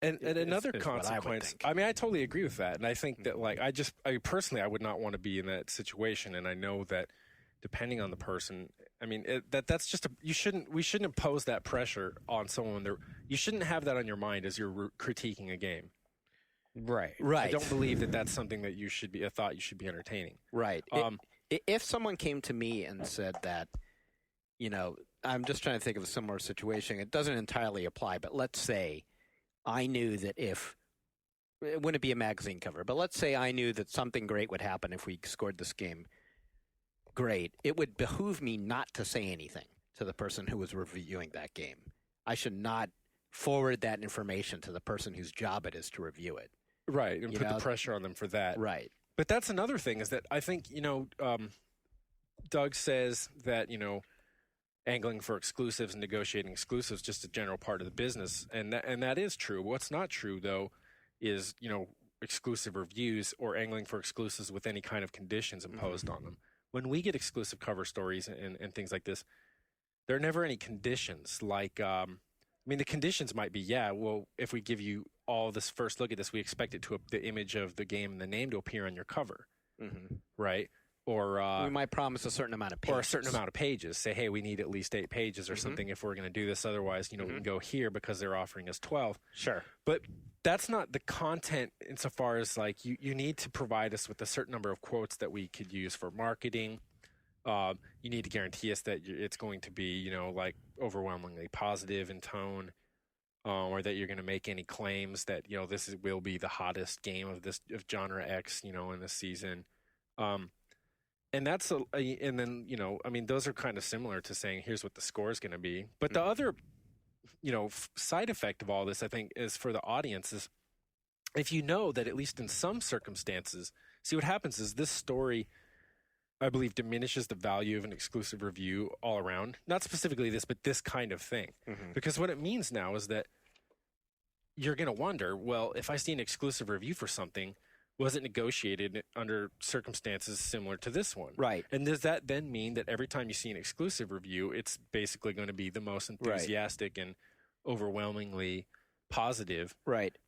And another is what I would consequence, think. I mean, I totally agree with that. And I think that, personally, I would not want to be in that situation. And I know that depending on the person, I mean, that's just we shouldn't impose that pressure on someone. You shouldn't have that on your mind as you're critiquing a game. Right. I don't believe that that's something that you should be entertaining. Right. If someone came to me and said that, I'm just trying to think of a similar situation. It doesn't entirely apply, but let's say I knew that it wouldn't be a magazine cover, but let's say I knew that something great would happen if we scored this game great. It would behoove me not to say anything to the person who was reviewing that game. I should not forward that information to the person whose job it is to review it. Right, and put the pressure on them for that. Right. But that's another thing is that I think, Doug says that, angling for exclusives and negotiating exclusives just a general part of the business. And that is true. What's not true, though, is, exclusive reviews or angling for exclusives with any kind of conditions imposed on them. When we get exclusive cover stories and things like this, there are never any conditions. Like, the conditions might be, if we give you all this first look at this, we expect it the image of the game and the name to appear on your cover, right? Or we might promise a certain amount of pages. Or a certain amount of pages. Say, hey, we need at least 8 pages or something if we're going to do this. Otherwise, we can go here because they're offering us 12. Sure. But that's not the content insofar as, you need to provide us with a certain number of quotes that we could use for marketing. You need to guarantee us that it's going to be, overwhelmingly positive in tone, or that you're going to make any claims that, this will be the hottest game of genre X, in this season. And that's those are kind of similar to saying, here's what the score is going to be. But the other, side effect of all this, I think, is for the audience is if you know that at least in some circumstances, see what happens is this story, I believe, diminishes the value of an exclusive review all around. Not specifically this, but this kind of thing. Because what it means now is that you're going to wonder, well, if I see an exclusive review for something, was it negotiated under circumstances similar to this one? Right. And does that then mean that every time you see an exclusive review, it's basically going to be the most enthusiastic and overwhelmingly positive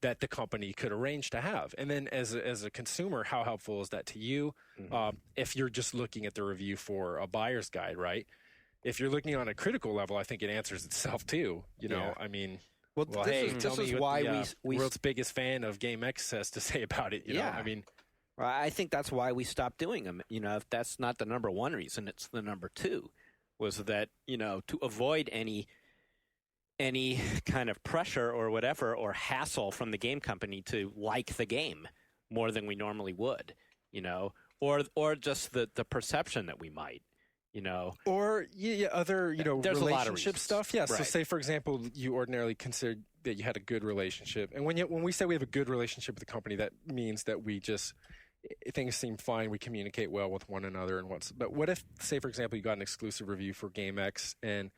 that the company could arrange to have? And then as a consumer, how helpful is that to you? If you're just looking at the review for a buyer's guide, right? If you're looking on a critical level, I think it answers itself too. I mean... Well, this is what why we world's biggest fan of Game X has to say about it. You know? I mean, I think that's why we stopped doing them. If that's not the number one reason, it's the number two. Was that to avoid any kind of pressure or whatever or hassle from the game company to like the game more than we normally would, or just the perception that we might. Or other there's a lot of relationship reasons. stuff. Yeah. Right. So say for example, you ordinarily considered that you had a good relationship, and when we say we have a good relationship with the company, that means that we just things seem fine. We communicate well with one another, But what if, say for example, you got an exclusive review for Game X, and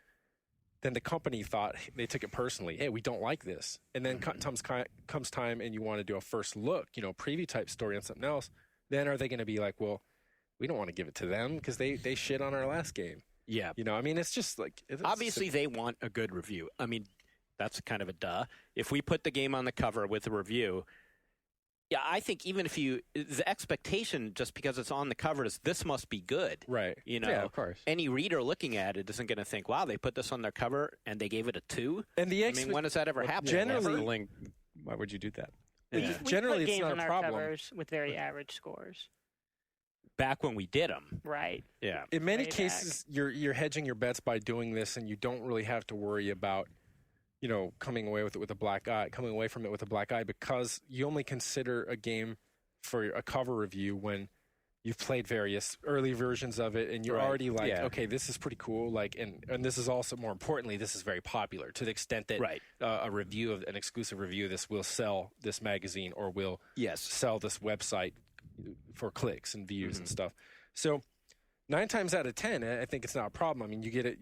then the company thought they took it personally. Hey, we don't like this, and then comes time, and you want to do a first look, preview type story on something else. Then are they going to be like, well, we don't want to give it to them because they shit on our last game. Yeah. You know, I mean, it's just like Obviously, they want a good review. I mean, that's kind of a duh. If we put the game on the cover with a review, yeah, I think even if the expectation just because it's on the cover is this must be good. Right. You know, Yeah, of course. Any reader looking at it isn't going to think, wow, they put this on their cover and they gave it a 2. And the I mean, when does that ever happen? generally- Link, why would you do that? Yeah. We Generally, put it's games not on a our problem. covers with very average scores. Back when we did them. Right. Yeah. In many Way cases, you're hedging your bets by doing this, and you don't really have to worry about, you know, coming away from it with a black eye, because you only consider a game for a cover review when you've played various early versions of it, and you're Right. already like, Yeah. okay, this is pretty cool. Like, and this is also, more importantly, this is very popular to the extent that Right. an exclusive review of this will sell this magazine or will Yes. sell this website for clicks and views and stuff. So 9 times out of 10, I think it's not a problem. I mean, you get it.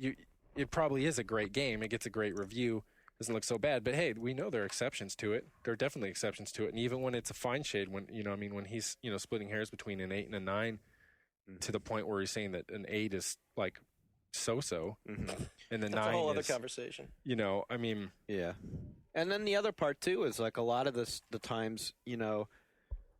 It probably is a great game. It gets a great review. Doesn't look so bad. But hey, we know there are exceptions to it. There are definitely exceptions to it. And even when it's a fine shade, when when he's splitting hairs between an 8 and a 9, to the point where he's saying that an 8 is like so-so, and the That's 9 a whole is, other conversation. I mean, Yeah. And then the other part, too, is like a lot of the times,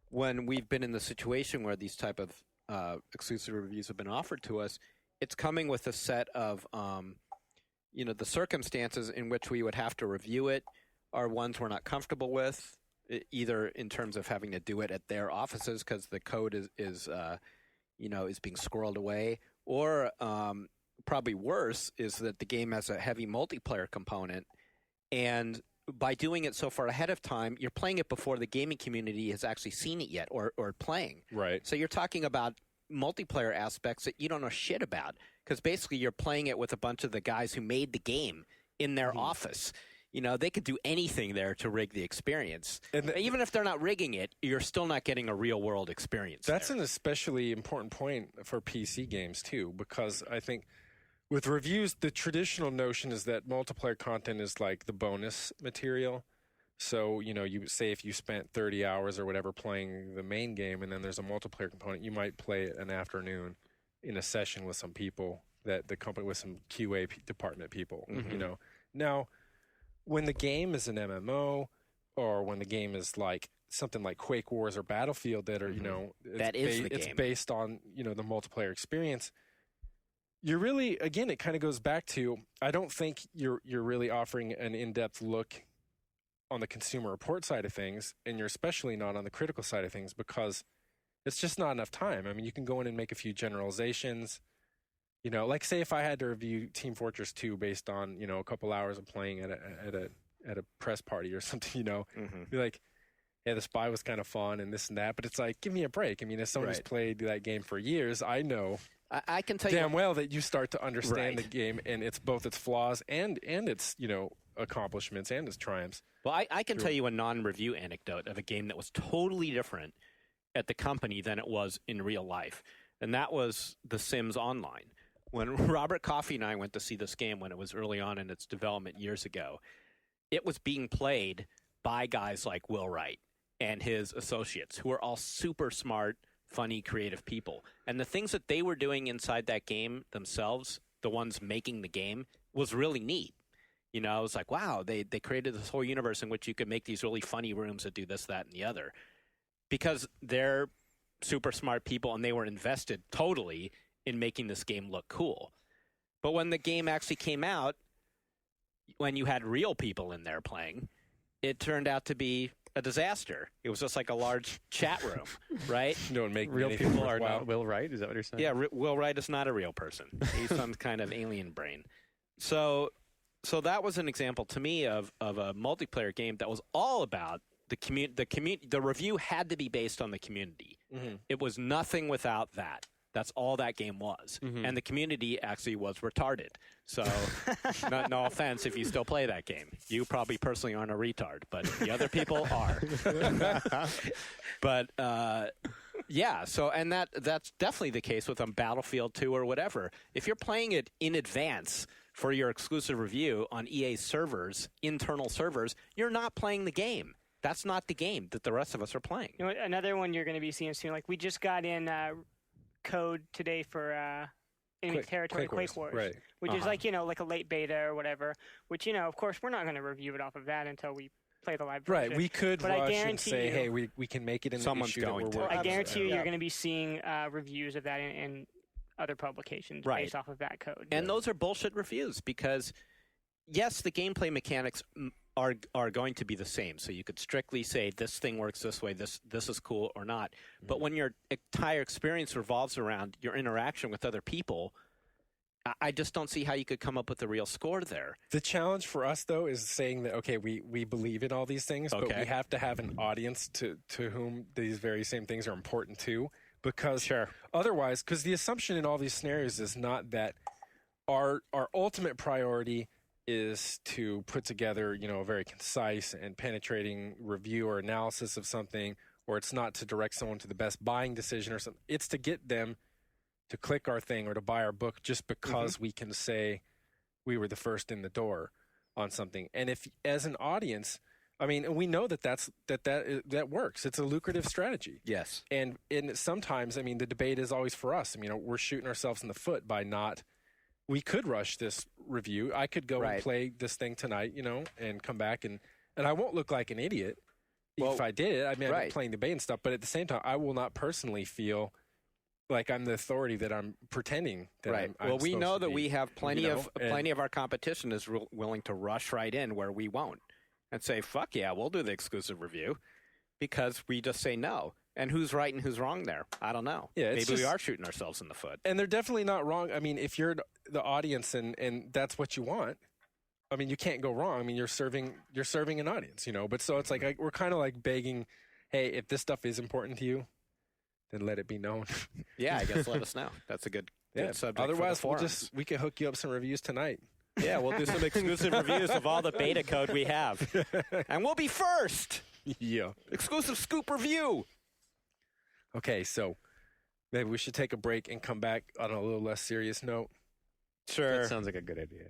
when we've been in the situation where these type of exclusive reviews have been offered to us, it's coming with a set of, the circumstances in which we would have to review it are ones we're not comfortable with, either in terms of having to do it at their offices because the code is being squirreled away, or probably worse is that the game has a heavy multiplayer component, and by doing it so far ahead of time, you're playing it before the gaming community has actually seen it yet or playing. right. So you're talking about multiplayer aspects that you don't know shit about because basically you're playing it with a bunch of the guys who made the game in their office. They could do anything there to rig the experience. And even if they're not rigging it, you're still not getting a real-world experience. That's there. an especially important point for PC games, too, because I think with reviews, the traditional notion is that multiplayer content is like the bonus material. So, you say if you spent 30 hours or whatever playing the main game and then there's a multiplayer component, you might play it an afternoon in a session with some people, that the company with some QA department people, Now, when the game is an MMO or when the game is like something like Quake Wars or Battlefield that are, That is the it's game. based on, the multiplayer experience. You're really, again, it kind of goes back to, I don't think you're really offering an in-depth look on the consumer report side of things, and you're especially not on the critical side of things because it's just not enough time. I mean, you can go in and make a few generalizations. Like say if I had to review Team Fortress 2 based on, a couple hours of playing at a press party or something, be like, yeah, the spy was kind of fun and this and that, but it's like, give me a break. I mean, as someone who's Right. played that game for years, I know I can tell damn you. well that you start to understand Right. the game and it's both its flaws and its, accomplishments and its triumphs. Well, I can tell you a non-review anecdote of a game that was totally different at the company than it was in real life, and that was The Sims Online. When Robert Coffey and I went to see this game when it was early on in its development years ago, it was being played by guys like Will Wright and his associates, who are all super smart, funny, creative people. And the things that they were doing inside that game themselves, the ones making the game, was really neat. It was like, wow, they created this whole universe in which you could make these really funny rooms that do this, that, and the other. Because they're super smart people and they were invested totally in making this game look cool. But when the game actually came out, when you had real people in there playing, it turned out to be a disaster. It was just like a large chat room, right? Don't make Real anything people are worthwhile. not Will Wright? Is that what you're saying? Yeah, Will Wright is not a real person. He's some kind of alien brain. So that was an example to me of a multiplayer game that was all about the community. The review had to be based on the community. Mm-hmm. It was nothing without that. That's all that game was. And the community actually was retarded. So no offense if you still play that game. You probably personally aren't a retard, but the other people are. But yeah, so and that's definitely the case with Battlefield 2 or whatever. If you're playing it in advance for your exclusive review on EA's servers, internal servers, you're not playing the game. That's not the game that the rest of us are playing. Another one you're going to be seeing soon. Like we just got in code today for enemy territory, Quake Wars, right. which is like like a late beta or whatever. Which of course, we're not going to review it off of that until we play the live version. Right, we could but rush I and say, hey, we can make it in the issue that we're working on. I guarantee you're going to be seeing reviews of that in other publications based off of that code. And those are bullshit reviews because, yes, the gameplay mechanics are going to be the same. So you could strictly say this thing works this way, this is cool or not. But when your entire experience revolves around your interaction with other people, I just don't see how you could come up with a real score there. The challenge for us, though, is saying that, okay, we believe in all these things, but we have to have an audience to whom these very same things are important to. Because otherwise, because the assumption in all these scenarios is not that our ultimate priority is to put together, a very concise and penetrating review or analysis of something, or it's not to direct someone to the best buying decision or something. It's to get them to click our thing or to buy our book just because we can say we were the first in the door on something. And if, as an audience, I mean, we know that works. It's a lucrative strategy. Yes. And sometimes, I mean, the debate is always for us. I mean, we're shooting ourselves in the foot by not. We could rush this review. I could go and play this thing tonight, and come back and I won't look like an idiot if I did it. I mean, I'm playing the bait and stuff, but at the same time, I will not personally feel like I'm the authority that I'm pretending that I'm well, we know that be, we have plenty of our competition is willing to rush right in where we won't and say, fuck yeah, we'll do the exclusive review because we just say no. And who's right and who's wrong there? I don't know. Yeah, maybe we are shooting ourselves in the foot. And they're definitely not wrong. I mean, if you're the audience and that's what you want, I mean, you can't go wrong. I mean, you're serving an audience, But so it's like we're kind of like begging, hey, if this stuff is important to you, then let it be known. Yeah, I guess let us know. That's a good subject. Otherwise, we can hook you up some reviews tonight. Yeah, we'll do some exclusive reviews of all the beta code we have, and we'll be first. Yeah, exclusive scoop review. Okay, so maybe we should take a break and come back on a little less serious note. Sure. That sounds like a good idea.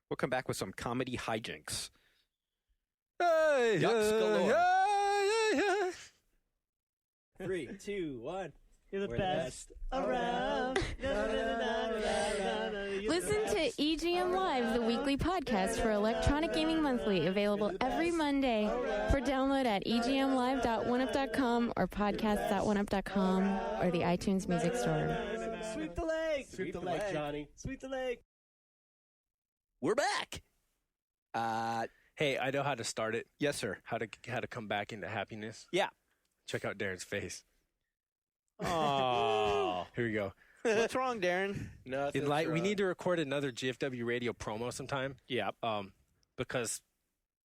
We'll come back with some comedy hijinks. Hey, Yucks galore. 3, 2, 1. You're the best around. Listen to EGM Live, the weekly podcast for Electronic Gaming Monthly, available every Monday for download at egmlive.oneup.com or podcast.oneup.com or the iTunes Music Store. Sweep the leg! Sweep the leg, Johnny. Sweep the leg. We're back. Hey, I know how to start it. Yes, sir. How to come back into happiness. Yeah. Check out Darren's face. Oh. Here we go. What's wrong, Darren? Nothing. uh, We need to record another GFW Radio promo sometime. Yeah. Because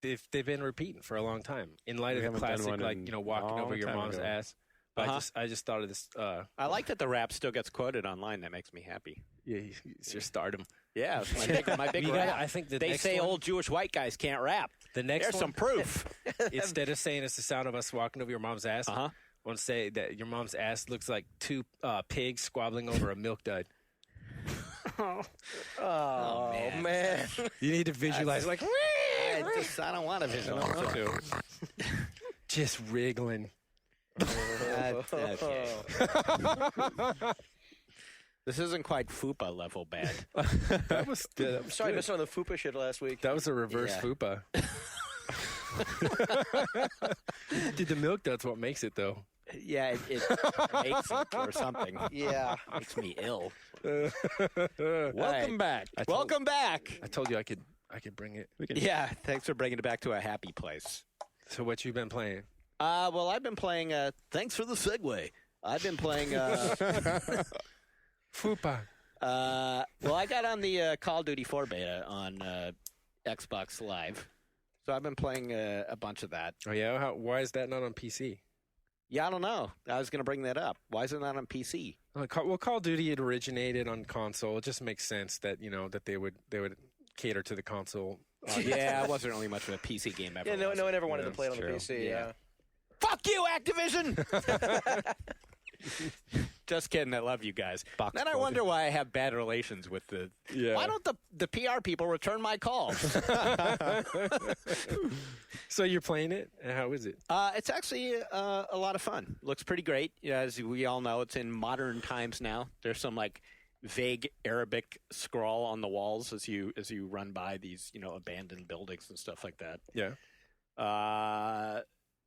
they've been repeating for a long time. In light of the classic, walking over your mom's ass. But I just thought of this. I like that the rap still gets quoted online. That makes me happy. Yeah, it's your stardom. Yeah, it's my big rap. I think they say old Jewish white guys can't rap. There's some proof. Instead of saying it's the sound of us walking over your mom's ass, I want to say that your mom's ass looks like two pigs squabbling over a milk dud. Oh man. You need to visualize I don't want to visualize it. Just wriggling. Okay. This isn't quite FUPA level bad. That was I'm sorry I missed on the FUPA shit last week. That was a reverse FUPA. Dude, the milk dud's what makes it, though. Yeah, it makes it or something. Yeah. Makes me ill. Welcome back. Welcome back. I told you I could bring it. Yeah, thanks for bringing it back to a happy place. So what you been playing? Well, I've been playing, thanks for the segue. I've been playing, FUPA. Well, I got on the Call of Duty 4 beta on Xbox Live. So I've been playing a bunch of that. Oh, yeah? Why is that not on PC? Yeah, I don't know. I was going to bring that up. Why is it not on PC? Well, Call of Duty had originated on console. It just makes sense that, that they would cater to the console. Yeah, it wasn't really much of a PC game ever. Yeah, no one ever wanted to play it on the PC. Yeah. Fuck you, Activision! Just kidding. I love you guys. Then I wonder why I have bad relations with the... Yeah. Why don't the PR people return my calls? So you're playing it? How is it? It's actually a lot of fun. Looks pretty great. As we all know, it's in modern times now. There's some, vague Arabic scrawl on the walls as you run by these abandoned buildings and stuff like that. Yeah.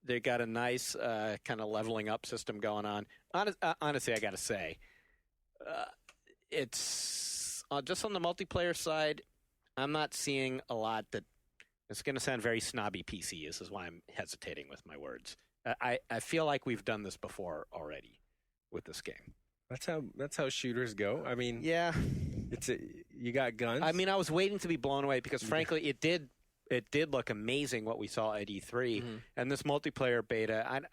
They got a nice kind of leveling up system going on. Honestly, I got to say, it's just on the multiplayer side. I'm not seeing a lot that. It's going to sound very snobby PC. This is why I'm hesitating with my words. I feel like we've done this before already with this game. That's how shooters go. I mean, yeah, you got guns. I mean, I was waiting to be blown away because, frankly, it did look amazing what we saw at E3, and this multiplayer beta.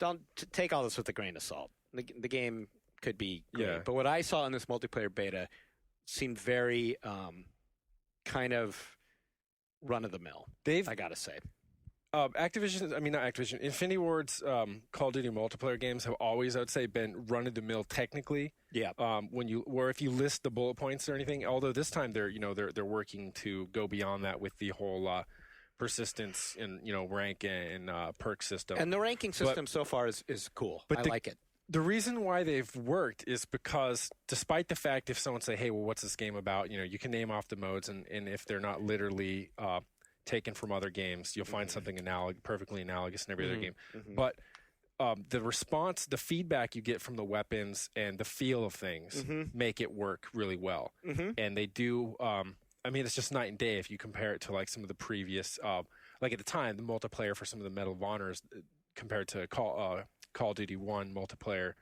Don't take all this with a grain of salt. The game could be great, but what I saw in this multiplayer beta seemed very kind of run of the mill. I gotta say. Infinity Ward's Call of Duty multiplayer games have always, I would say, been run-of-the-mill technically. Yeah. If you list the bullet points or anything, although this time they're working to go beyond that with the whole persistence and rank and perk system. And the ranking system so far is cool. I like it. The reason why they've worked is because, despite the fact, if someone say, "Hey, well, what's this game about?" You can name off the modes, and if they're not literally taken from other games, you'll find something perfectly analogous in every other game. But the response, the feedback you get from the weapons and the feel of things make it work really well. And they do. It's just night and day if you compare it to like some of the previous, like at the time, the multiplayer for some of the Medal of Honors compared to Call of Duty 1 multiplayer,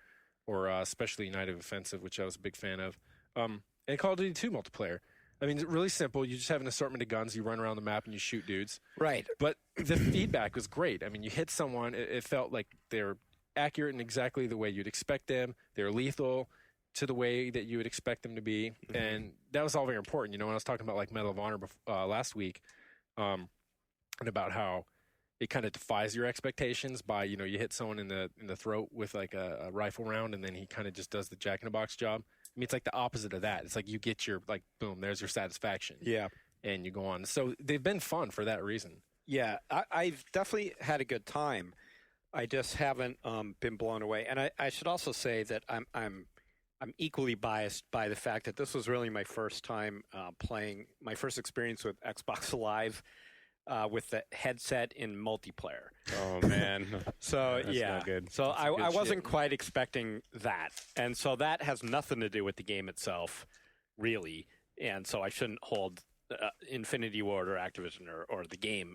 or especially United Offensive, which I was a big fan of, and Call of Duty 2 multiplayer. I mean, it's really simple. You just have an assortment of guns. You run around the map and you shoot dudes. Right. But the feedback was great. I mean, you hit someone, it felt like they're accurate in exactly the way you'd expect them. They're lethal to the way that you would expect them to be. And that was all very important. When I was talking about like Medal of Honor last week, and about how it kind of defies your expectations by, you hit someone in the throat with like a rifle round, and then he kind of just does the jack-in-the-box job. I mean, it's like the opposite of that. It's like you get your, like, boom, there's your satisfaction. Yeah. And you go on. So they've been fun for that reason. Yeah, I've definitely had a good time. I just haven't been blown away. And I should also say that I'm equally biased by the fact that this was really my first time playing, my first experience with Xbox Live with the headset in multiplayer. Oh, man. So, That's yeah. not good. So That's I good wasn't shit. quite expecting that. And so that has nothing to do with the game itself, really. And so I shouldn't hold Infinity Ward or Activision or the game,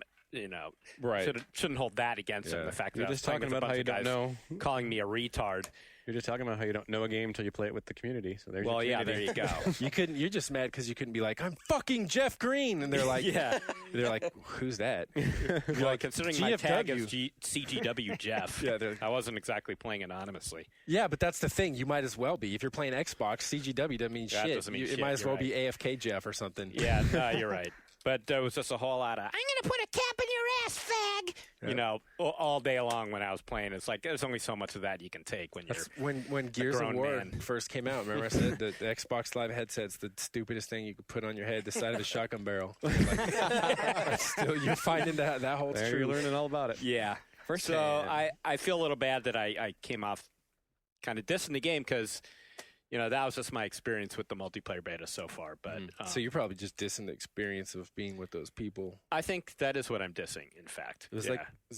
Right. shouldn't hold that against them. The fact that You're I was just talking playing with a about how bunch you of don't guys know. calling me a retard. You're just talking about how you don't know a game until you play it with the community. So there's Well, your yeah, there community. you go. You're just mad because you couldn't be like, I'm fucking Jeff Green. And they're like, Yeah. They're like, who's that? You're like, considering my tag is GFW. CGW Jeff, Yeah, I wasn't exactly playing anonymously. Yeah, but that's the thing. You might as well be. If you're playing Xbox, CGW doesn't mean That shit. doesn't mean It shit, might as you're well right. be AFK Jeff or something. Yeah, no, you're right. But there was just a whole lot of, I'm going to put a cap in your ass, fag! Yeah. All day long when I was playing. It's like, there's only so much of that you can take when you're That's when Gears of grown War man. first came out. Remember I said the Xbox Live headset's the stupidest thing you could put on your head, the side of the shotgun barrel. Like, still, you're finding that holds There true. you're learning all about it. Yeah. First So hand. I feel a little bad that I came off kind of dissing the game because, that was just my experience with the multiplayer beta so far. But So you're probably just dissing the experience of being with those people. I think that is what I'm dissing, in fact. It was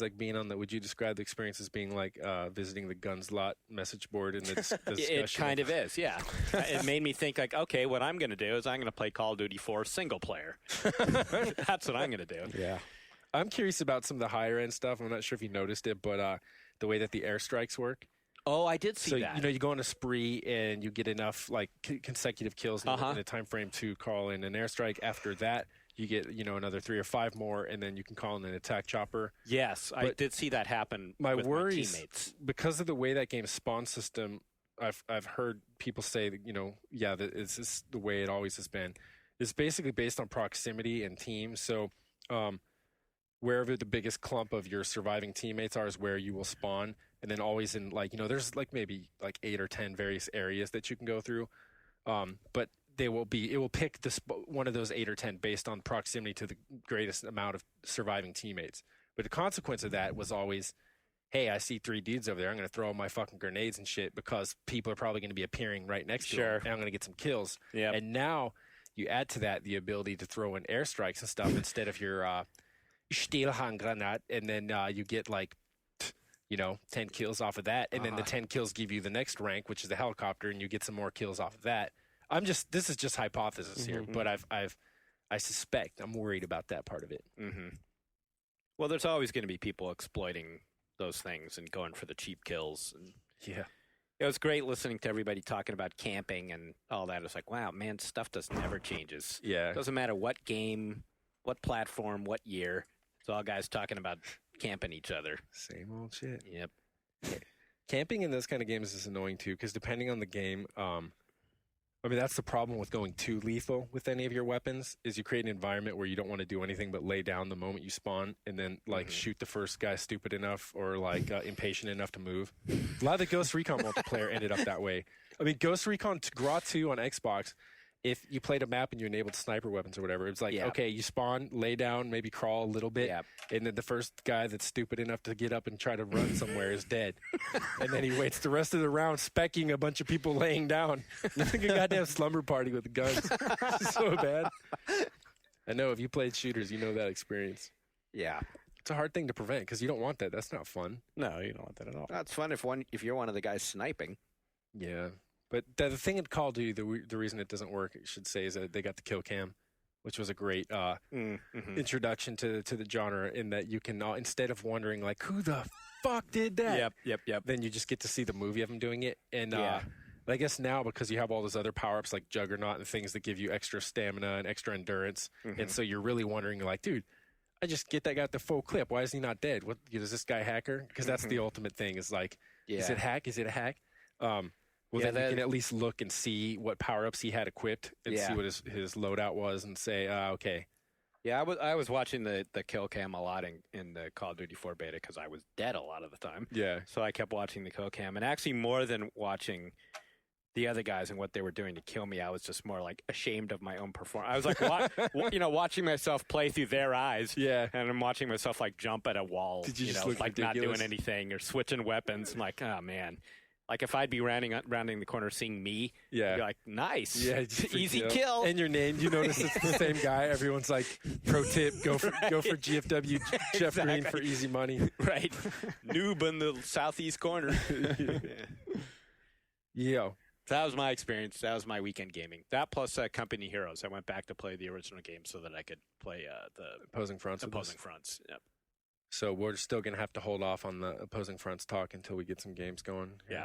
like being on the. Would you describe the experience as being like visiting the Guns Lot message board in the discussion? It kind of is, yeah. It made me think like, okay, what I'm going to do is I'm going to play Call of Duty 4 single player. That's what I'm going to do. Yeah. I'm curious about some of the higher end stuff. I'm not sure if you noticed it, but the way that the airstrikes work. Oh, I did see So that. you go on a spree and you get enough like consecutive kills in a time frame to call in an airstrike. After that, you get another 3 or 5 more, and then you can call in an attack chopper. Yes, I But did see that happen. My with worry my is teammates. because of the way that game's spawn system. I've heard people say that that it's just the way it always has been. It's basically based on proximity and team. So wherever the biggest clump of your surviving teammates are is where you will spawn. And then always in there's maybe 8 or 10 various areas that you can go through. But it will pick one of those 8 or 10 based on proximity to the greatest amount of surviving teammates. But the consequence of that was always, hey, I see 3 dudes over there. I'm going to throw all my fucking grenades and shit because people are probably going to be appearing right next to them, and I'm going to get some kills. Yep. And now you add to that the ability to throw in airstrikes and stuff instead of your Stillhandgranat, and then you get like 10 kills off of that, and then the 10 kills give you the next rank, which is the helicopter, and you get some more kills off of that. This is just hypothesis here, but I suspect, I'm worried about that part of it. Mm-hmm. Well, there's always going to be people exploiting those things and going for the cheap kills. And yeah, it was great listening to everybody talking about camping and all that. It's like, wow, man, stuff just never changes. Yeah, it doesn't matter what game, what platform, what year. It's all guys talking about camping each other. Same old shit. Yep. Camping in those kind of games is annoying too, because depending on the game, that's the problem with going too lethal with any of your weapons, is you create an environment where you don't want to do anything but lay down the moment you spawn and then shoot the first guy stupid enough or impatient enough to move. A lot of the Ghost Recon multiplayer ended up that way. Ghost Recon GRA 2 on Xbox, if you played a map and you enabled sniper weapons or whatever, it's like, okay, you spawn, lay down, maybe crawl a little bit, and then the first guy that's stupid enough to get up and try to run somewhere is dead. And then he waits the rest of the round specking a bunch of people laying down. It's like a goddamn slumber party with the guns. It's so bad. I know, if you played shooters, you know that experience. Yeah. It's a hard thing to prevent because you don't want that. That's not fun. No, you don't want that at all. That's fun if you're one of the guys sniping. Yeah. But the thing in Call of Duty, the reason it doesn't work, I should say, is that they got the kill cam, which was a great introduction to the genre, in that you can, instead of wondering, like, who the fuck did that? Yep. Then you just get to see the movie of them doing it. And I guess now, because you have all those other power-ups like Juggernaut and things that give you extra stamina and extra endurance, and so you're really wondering, like, dude, I just get that guy at the full clip. Why is he not dead? What is this guy hacker? Because that's the ultimate thing, is like, is it hack? Is it a hack? Then you can at least look and see what power-ups he had equipped and see what his loadout was and say, okay. Yeah, I was watching the kill cam a lot in the Call of Duty 4 beta because I was dead a lot of the time. Yeah. So I kept watching the kill cam. And actually, more than watching the other guys and what they were doing to kill me, I was just more like ashamed of my own performance. I was like, watching myself play through their eyes. Yeah. And I'm watching myself like jump at a wall. Did you just look like ridiculous? Not doing anything or switching weapons. I'm like, oh man. Like, if I'd be rounding the corner seeing me, I'd be like, nice. Yeah, easy kill. And your name, you notice it's the same guy. Everyone's like, pro tip, go for GFW Jeff Green for easy money. Right. Noob in the southeast corner. Yeah. So that was my experience. That was my weekend gaming. That plus Company Heroes. I went back to play the original game so that I could play the Opposing Fronts. Yep. So we're still going to have to hold off on the Opposing Fronts talk until we get some games going. Yeah.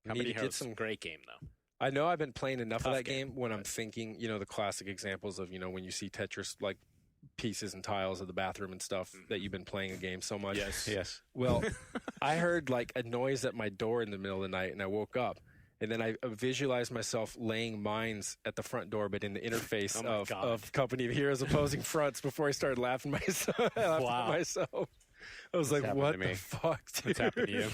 Company Heroes is a great game, though. I know I've been playing enough of that game when I'm thinking, the classic examples of, when you see Tetris, like, pieces and tiles of the bathroom and stuff, that you've been playing a game so much. Yes. Well, I heard, like, a noise at my door in the middle of the night, and I woke up. And then I visualized myself laying mines at the front door, but in the interface of Company of Heroes Opposing Fronts before I started laughing at myself. I was like, what the fuck, dude? What's happened to you?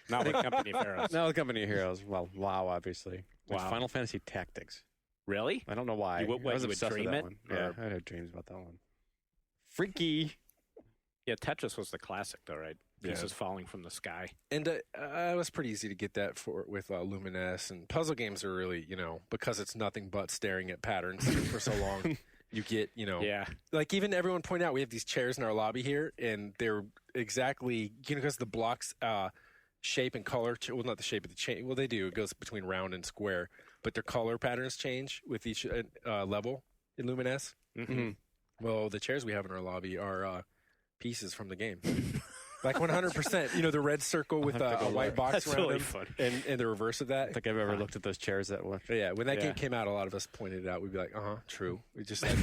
Not with Company of Heroes. Not with Company of Heroes. Well, WoW, obviously. With Final Fantasy Tactics. Really? I don't know why. I was obsessed with that one. Yeah, I had dreams about that one. Freaky. Yeah, Tetris was the classic, though, right? Pieces falling from the sky. And it was pretty easy to get that with Lumines. And puzzle games are really, because it's nothing but staring at patterns for so long, you get, like even everyone pointed out, we have these chairs in our lobby here, and they're exactly, because the blocks shape and color, well, not the shape of the chain, well, they do. It goes between round and square, but their color patterns change with each level in Lumines. Mm-hmm. Well, the chairs we have in our lobby are pieces from the game. Like 100%. The red circle with a white box around really them, funny. and the reverse of that. I think I've ever looked at those chairs that one. But yeah, when that game came out, a lot of us pointed it out. We'd be like, true. We just like,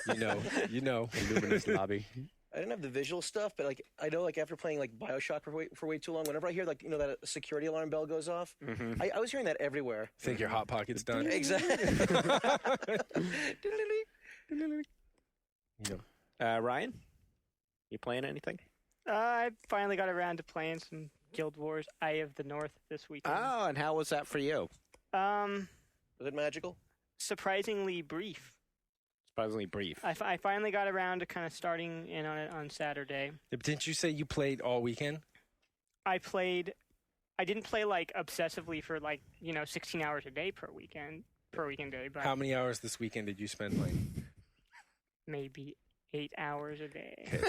Luminous lobby. I didn't have the visual stuff, but like I know, like after playing like BioShock for way too long, whenever I hear like that security alarm bell goes off, I was hearing that everywhere. Think your hot pocket's done. Exactly. Ryan, you playing anything? I finally got around to playing some Guild Wars Eye of the North this weekend. Oh, and how was that for you? Was it magical? Surprisingly brief. Surprisingly brief. I finally got around to kind of starting in on it on Saturday. Didn't you say you played all weekend? I didn't play like obsessively for 16 hours a day per weekend day, but How many hours this weekend did you spend playing? maybe 8 hours a day.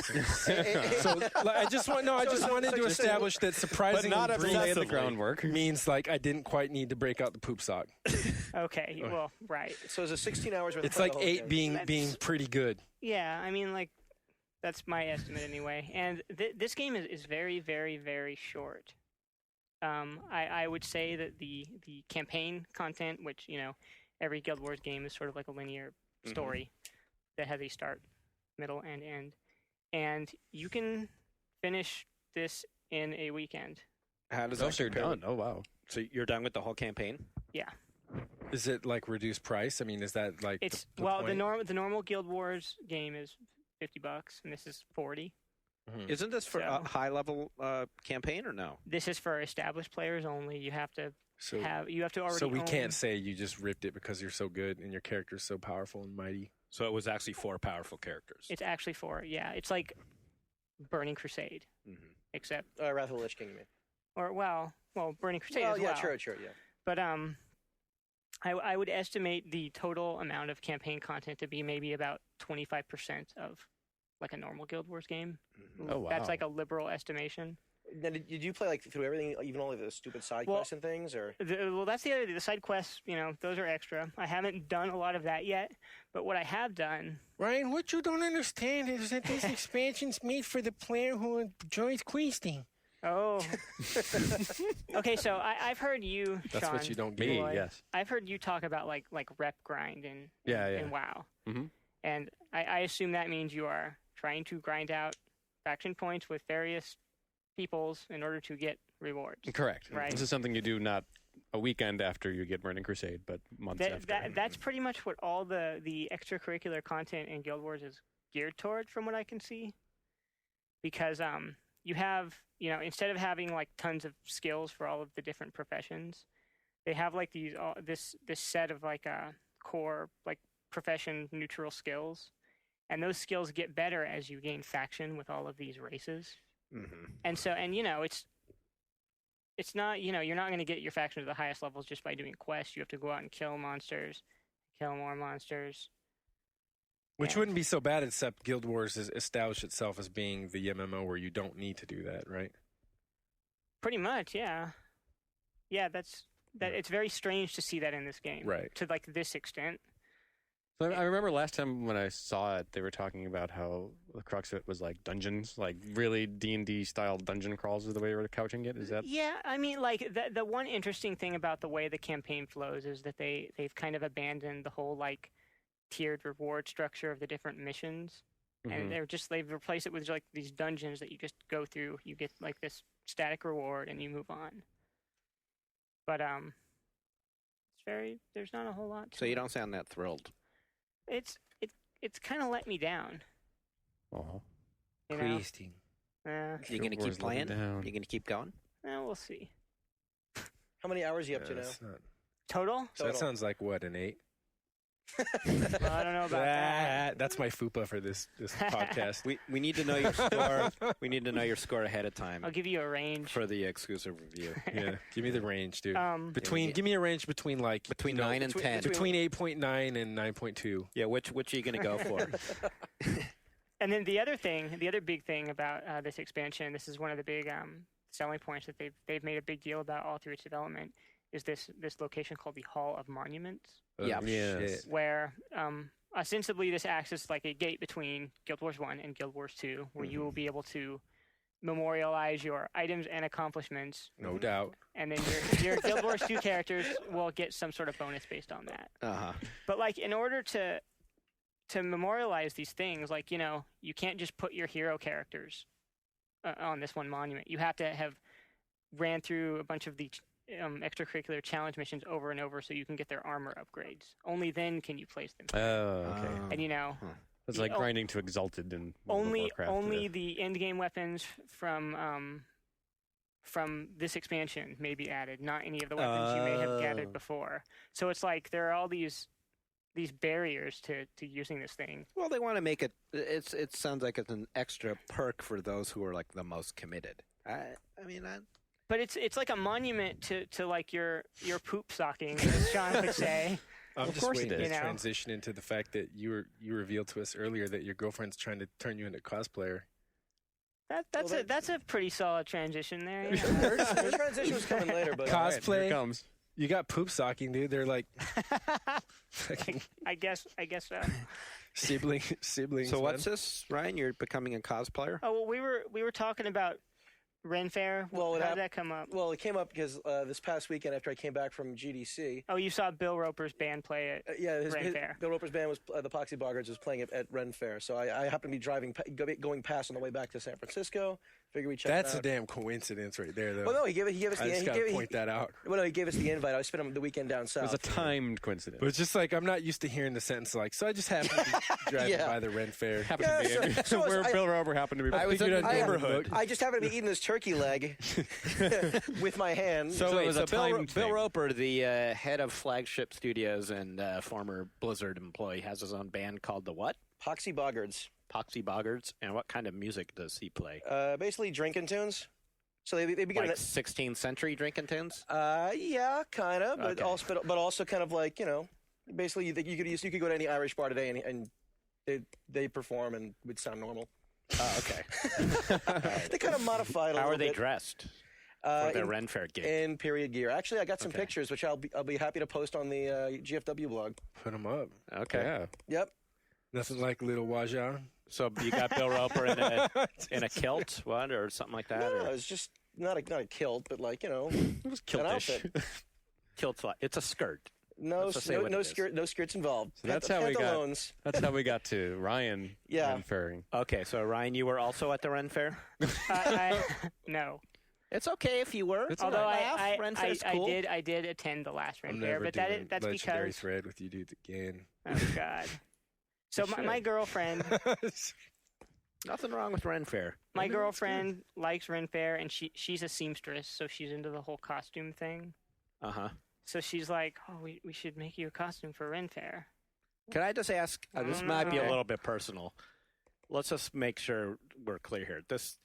So I just wanted to establish that surprisingly But not brief obsessively. The groundwork means like I didn't quite need to break out the poop sock. Okay, well, right. So is it 16 hours? It's like 8 being pretty good. Yeah, I mean, like, that's my estimate anyway. And this game is very, very, very short. I would say that the campaign content, which, every Guild Wars game is sort of like a linear story that has a start, middle, and end. And you can finish this in a weekend. How does Those that are compare? done. Oh, wow. So you're done with the whole campaign? Yeah. Is it like reduced price? I mean, is that like It's the well, point? the normal Guild Wars game is $50, and this is $40. Isn't this for a So- high-level campaign or no? This is for established players only. You have to So already. So we own- can't say you just ripped it because you're so good and your character's so powerful and mighty. So it was actually 4 powerful characters. It's actually for It's like Burning Crusade, except Wrath of the Lich King, you mean? Burning Crusade Well, as yeah, well. sure, yeah. But I would estimate the total amount of campaign content to be maybe about 25% of like a normal Guild Wars game. Oh, wow. That's like a liberal estimation. Now, did you play like through everything, even all of the stupid side quests and things, or? That's the side quests. Those are extra. I haven't done a lot of that yet, but what I have done. Ryan, what you don't understand is that this expansion's made for the player who enjoys questing. Oh. Okay, so I've heard you, That's Sean. what you don't get. Me, Roy, yes. I've heard you talk about like rep grind in WoW. Mhm. And I assume that means you are trying to grind out faction points with various peoples in order to get rewards. Correct. Right. This is something you do not a weekend after you get Burning Crusade, but months after. That's pretty much what all the extracurricular content in Guild Wars is geared toward, from what I can see. Because you have, instead of having like tons of skills for all of the different professions, they have like this set of like core like profession neutral skills, and those skills get better as you gain faction with all of these races. And so, it's not, you're not going to get your faction to the highest levels just by doing quests. You have to go out and kill monsters, kill more monsters. Which wouldn't be so bad, except Guild Wars has established itself as being the MMO where you don't need to do that, right? Pretty much, yeah. Yeah, it's very strange to see that in this game. Right. To like this extent. So I remember last time when I saw it, they were talking about how the crux of it was like dungeons, like really D&D style dungeon crawls is the way they were couching it. Is that? Yeah, I mean, like the one interesting thing about the way the campaign flows is that they've kind of abandoned the whole like tiered reward structure of the different missions, and they've replaced it with like these dungeons that you just go through. You get like this static reward, and you move on. But there's not a whole lot to So you it. don't sound that thrilled. It's kind of let me down. Oh. You know? Questing. You going to keep playing? You going to keep going? We'll see. How many hours are you up to now? Total? So that sounds like what, an 8? Well, I don't know about that. That's my fupa for this podcast. We need to know your score. We need to know your score ahead of time I'll give you a range. for the exclusive review. Yeah, give me the range, dude. Between Give me a range between like Between 9 and 10. between 8.9 and 9.2. Yeah, which are you going to go for? And then the other big thing about this expansion, this is one of the big selling points that they've made a big deal about all through its development, is this location called the Hall of Monuments. Yeah. Shit. Where ostensibly this acts as like a gate between Guild Wars 1 and Guild Wars 2, where you will be able to memorialize your items and accomplishments. No doubt. And then your Guild Wars 2 characters will get some sort of bonus based on that. But like in order to memorialize these things, like, you can't just put your hero characters on this one monument. You have to have ran through a bunch of the extracurricular challenge missions over and over so you can get their armor upgrades. Only then can you place them. Oh, okay. And It's like grinding to Exalted in World of Warcraft. only the end game weapons from this expansion may be added, not any of the weapons you may have gathered before. So it's like there are all these these barriers to using this thing. Well, they want to make it. It sounds like it's an extra perk for those who are like the most committed. But it's like a monument to like your poop socking, as Sean would say. I'm Of just course waiting it to is. transition into the fact that you revealed to us earlier that your girlfriend's trying to turn you into cosplayer. That's a pretty solid transition there. You know? The transition was coming later, but Cosplay. Here it comes. You got poop socking, dude. They're like fucking I guess so. siblings. So what's man. this, Ryan? You're becoming a cosplayer? Oh well, we were talking about Ren Fair. Well, How did that come up? Well, it came up because this past weekend after I came back from GDC. Oh, you saw Bill Roper's band play at Ren Fair. Bill Roper's band was the Poxy Boggards was playing it at Ren Fair, so I happened to be going past on the way back to San Francisco. Figure we check. That's it a out. damn coincidence right there, though. Well, no, he gave us I just the. gotta point that out. Well, no, he gave us the invite. I spent the weekend down It south. was a timed coincidence. But it's just like I'm not used to hearing the sentence like, so I just happened to be driving Yeah. by the Ren Fair. happened to be so where I- Bill Roper happened to be. I was in the neighborhood. I just happened to be eating this turkey leg with my hand. So it was a Bill timed Bill thing. Roper, the head of Flagship Studios and former Blizzard employee, has his own band called the what? Poxy Boggards. Poxy Boggards. And what kind of music does he play? Basically drinking tunes. So they begin Like 16th century drinking tunes? yeah, kind of, but Okay. also kind of like, you know, basically you could go to any Irish bar today and they perform and would sound normal. Oh, okay. They kind of modified a How little are they bit. dressed for their in- Ren Fair gig? In period gear. Actually, I got some Okay. pictures, which I'll be happy to post on the GFW blog. Put them up. Okay. Yeah. Yep. Nothing like little Waja. So you got Bill Roper in a kilt, what, or something like that? No, or it's just not a kilt, but like, you know, It was an kiltish. outfit. kilt's like it's a skirt. No, Let's just say what it is. no skirts involved. So that's how we got. Pantalones. That's how we got to Ryan. Yeah. Faring. Okay, so Ryan, you were also at the Ren Fair. No. It's okay if you were. It's Although Laugh. Ren Fair's cool. I did attend the last Ren I'm Fair, never but doing that's Legendary because Thread with you dudes again. oh god. So my girlfriend Nothing wrong with Ren Fair. my girlfriend likes Ren Fair, and she's a seamstress, so she's into the whole costume thing. Uh huh. So she's like, "Oh, we should make you a costume for Ren Fair." Can I just ask? This Mm, might be a okay. little bit personal. Let's just make sure we're clear here. This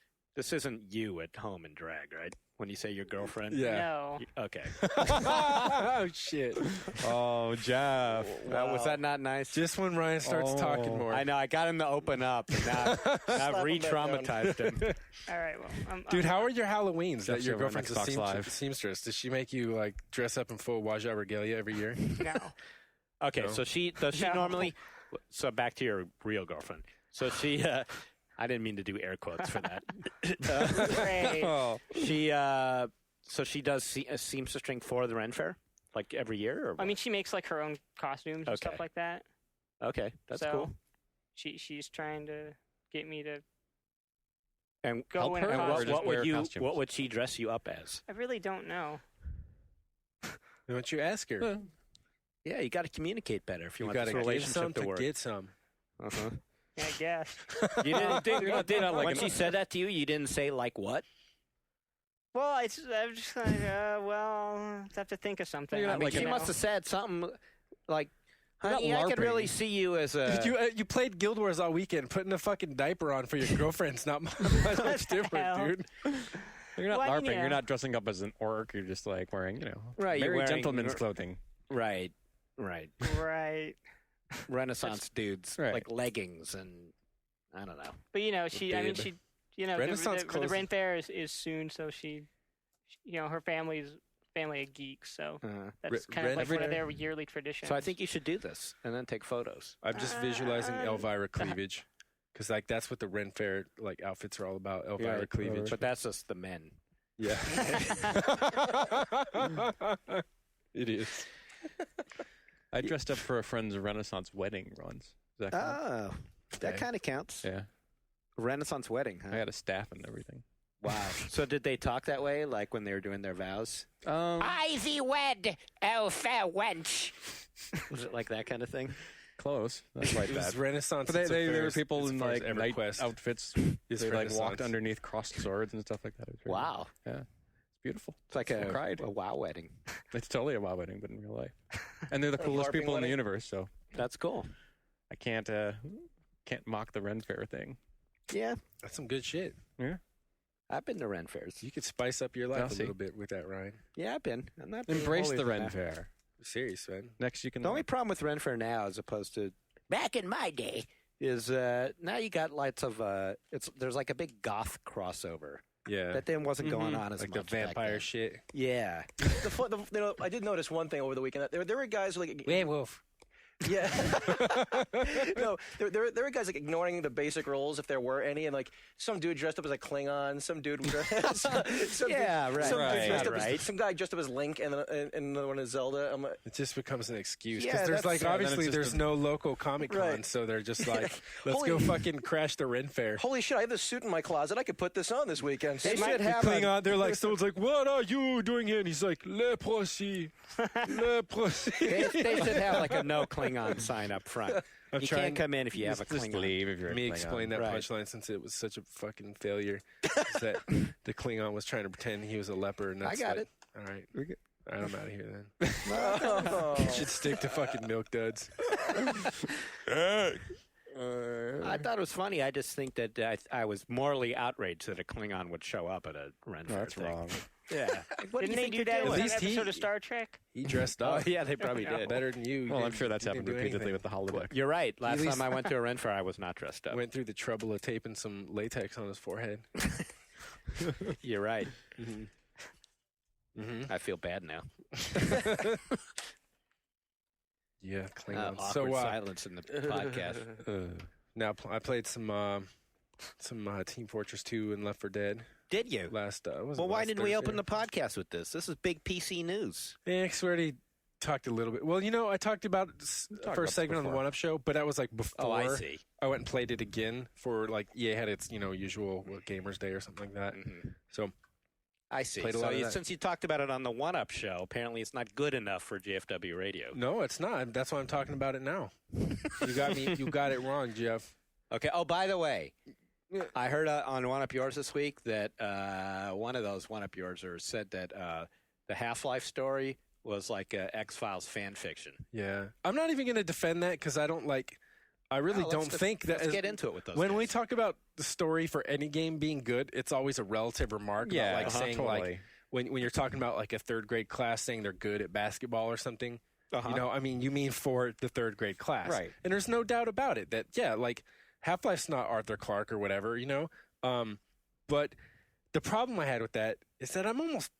isn't you at home in drag, right? When you say your girlfriend. Yeah. No. Okay. Oh shit! Oh, Jeff. Was that not nice? Just when Ryan starts talking more. I know. I got him to open up. And now I've him back re-traumatized him. All right. Well, Dude, how are your Halloweens? That Jeff's your over on girlfriend's a Xbox Live. seamstress. Does she make you like dress up in full Waja regalia every year? no. Okay, No. so does she No. normally? So back to your real girlfriend. So she. I didn't mean to do air quotes for that. Great. Oh. She. So she does a seamstress string for the Ren Fair, like every year. Or I mean, she makes like her own costumes and stuff Okay. like that. okay, that's so cool. She's trying to get me to. And Go Help in her a or costume. just wear costumes? What would she dress you up as? I really don't know. Why don't you ask her? Yeah, you got to communicate better if you, You want got this to give relationship some to to work. get some. Uh-huh. Yeah, I guess. You didn't think You're not like when an- she said that to you, you didn't say like what? Well, I'm just like, well, I have to think of something. You're not I mean, like she an- must have said something like, You're not "Honey, I could LARPing. really see you as a." You played Guild Wars all weekend. Putting a fucking diaper on for your girlfriend's not much different, hell? dude. You're not Well, I LARPing. mean, yeah. You're not dressing up as an orc. You're just like wearing, Right, you're very wearing- gentleman's clothing. Right. Right. Renaissance dudes, Right. like leggings and I don't know. But the Renaissance the clothes- Ren Fair is soon, so she her family's family of geeks, so that's kind of Ren like one of Fair? their yearly traditions. So I think you should do this and then take photos. I'm just visualizing Uh, Elvira cleavage. Because like that's what the Ren Fair like outfits are all about. Elvira cleavage. But that's just the men. Yeah. It is. I dressed up for a friend's Renaissance wedding once. Does that count? Oh, that kind of counts. Yeah. Renaissance wedding, huh? I had a staff and everything. Wow. So did they talk that way, like when they were doing their vows? I thee wed, oh fair wench. Was it like that kind of thing? Close. Not quite It was that. Renaissance. But there were affairs people as in far as like knight EverQuest outfits. is They like walked Renaissance. underneath crossed swords and stuff like that. It was very Wow. cool. Yeah. It's beautiful. It's like I cried. a wow wedding. It's totally a WoW wedding, but in real life. And they're the A coolest LARPing people in the wedding? universe, so That's cool. I can't mock the Ren Fair thing. Yeah, That's some good shit. Yeah. I've been to Ren Fairs. You could spice up your life I'll a see. little bit with that, Ryan. Yeah, I've been. I'm not being Embrace holier the than Ren that. Fair. Serious, man. Next, you can. The only problem with Ren Fair now, as opposed to back in my day, is now you got lots of there's like a big goth crossover Yeah. that then wasn't going on as Like much the back vampire then. shit. Yeah. I did notice one thing over the weekend. There were guys who, like Werewolf. Yeah. No, there were guys like ignoring the basic rules if there were any, and like some dude dressed up as a Klingon, some dude Yeah, right. some dude Right. dressed up Right. as, some guy dressed up as Link, and another one is Zelda. I'm like, It just becomes an excuse Yeah, because there's that's like sad. Then obviously it's just there's no local Comic Con, Right. so they're just like, let's Holy- go fucking crash the Ren Fair. holy shit! I have this suit in my closet. I could put this on this weekend. They See, should The have Klingon, they're like, someone's like, what are you doing here? And he's like, leprosy, leprosy. they should have like a no Klingon sign up front. I'm You trying- can't come in if you have a just Klingon. leave if you're. Me a Klingon. explain that Right. punchline since it was such a fucking failure. Is that the Klingon was trying to pretend he was a leper, and I that's got like, it. All right, we're good. All right, I'm out of here then. Oh. You should stick to fucking milk duds. I thought it was funny. I just think that I was morally outraged that a Klingon would show up at a Ren No, Fair that's thing. wrong. Yeah. What Didn't do you they think do you're that doing? in least an he- episode of Star Trek? He dressed Oh up. yeah, they probably did. Better than you. Well, I'm sure that's You happened didn't do repeatedly anything. with the holodeck. You're right. Last least- time I went to a Ren Fair, I was not dressed up. Went through the trouble of taping some latex on his forehead. You're right. Mm-hmm. I feel bad now. Yeah, Klingon. Awkward silence in the podcast. Now I played some Team Fortress 2 and Left 4 Dead Did you? last. Well, why didn't we open the podcast with this? This is big PC news. Yeah, because we already talked a little bit. Well, I talked about about first segment on the before. One Up Show, but that was like before. Oh, I see. I went and played it again for like EA had its usual Gamers Day or something like that. So I see. Played a So lot of that. since you talked about it on the One Up Show, apparently it's not good enough for GFW Radio. no, it's not. That's why I'm talking about it now. You got me. You got it wrong, Jeff. Okay. Oh, by the way, I heard on One Up Yours this week that one of those One Up Yoursers said that the Half-Life story was like X-Files fan fiction. Yeah, I'm not even going to defend that because I don't like. I really Oh, don't think that. Let's get into it with those. When we guys. talk about the story for any game being good, it's always a relative remark. Yeah, about, like saying totally. like when you're talking about like a third grade class saying they're good at basketball or something. I mean, you mean for the third grade class, Right. And there's no doubt about it that like Half-Life's not Arthur Clarke or whatever, But the problem I had with that is that I'm almost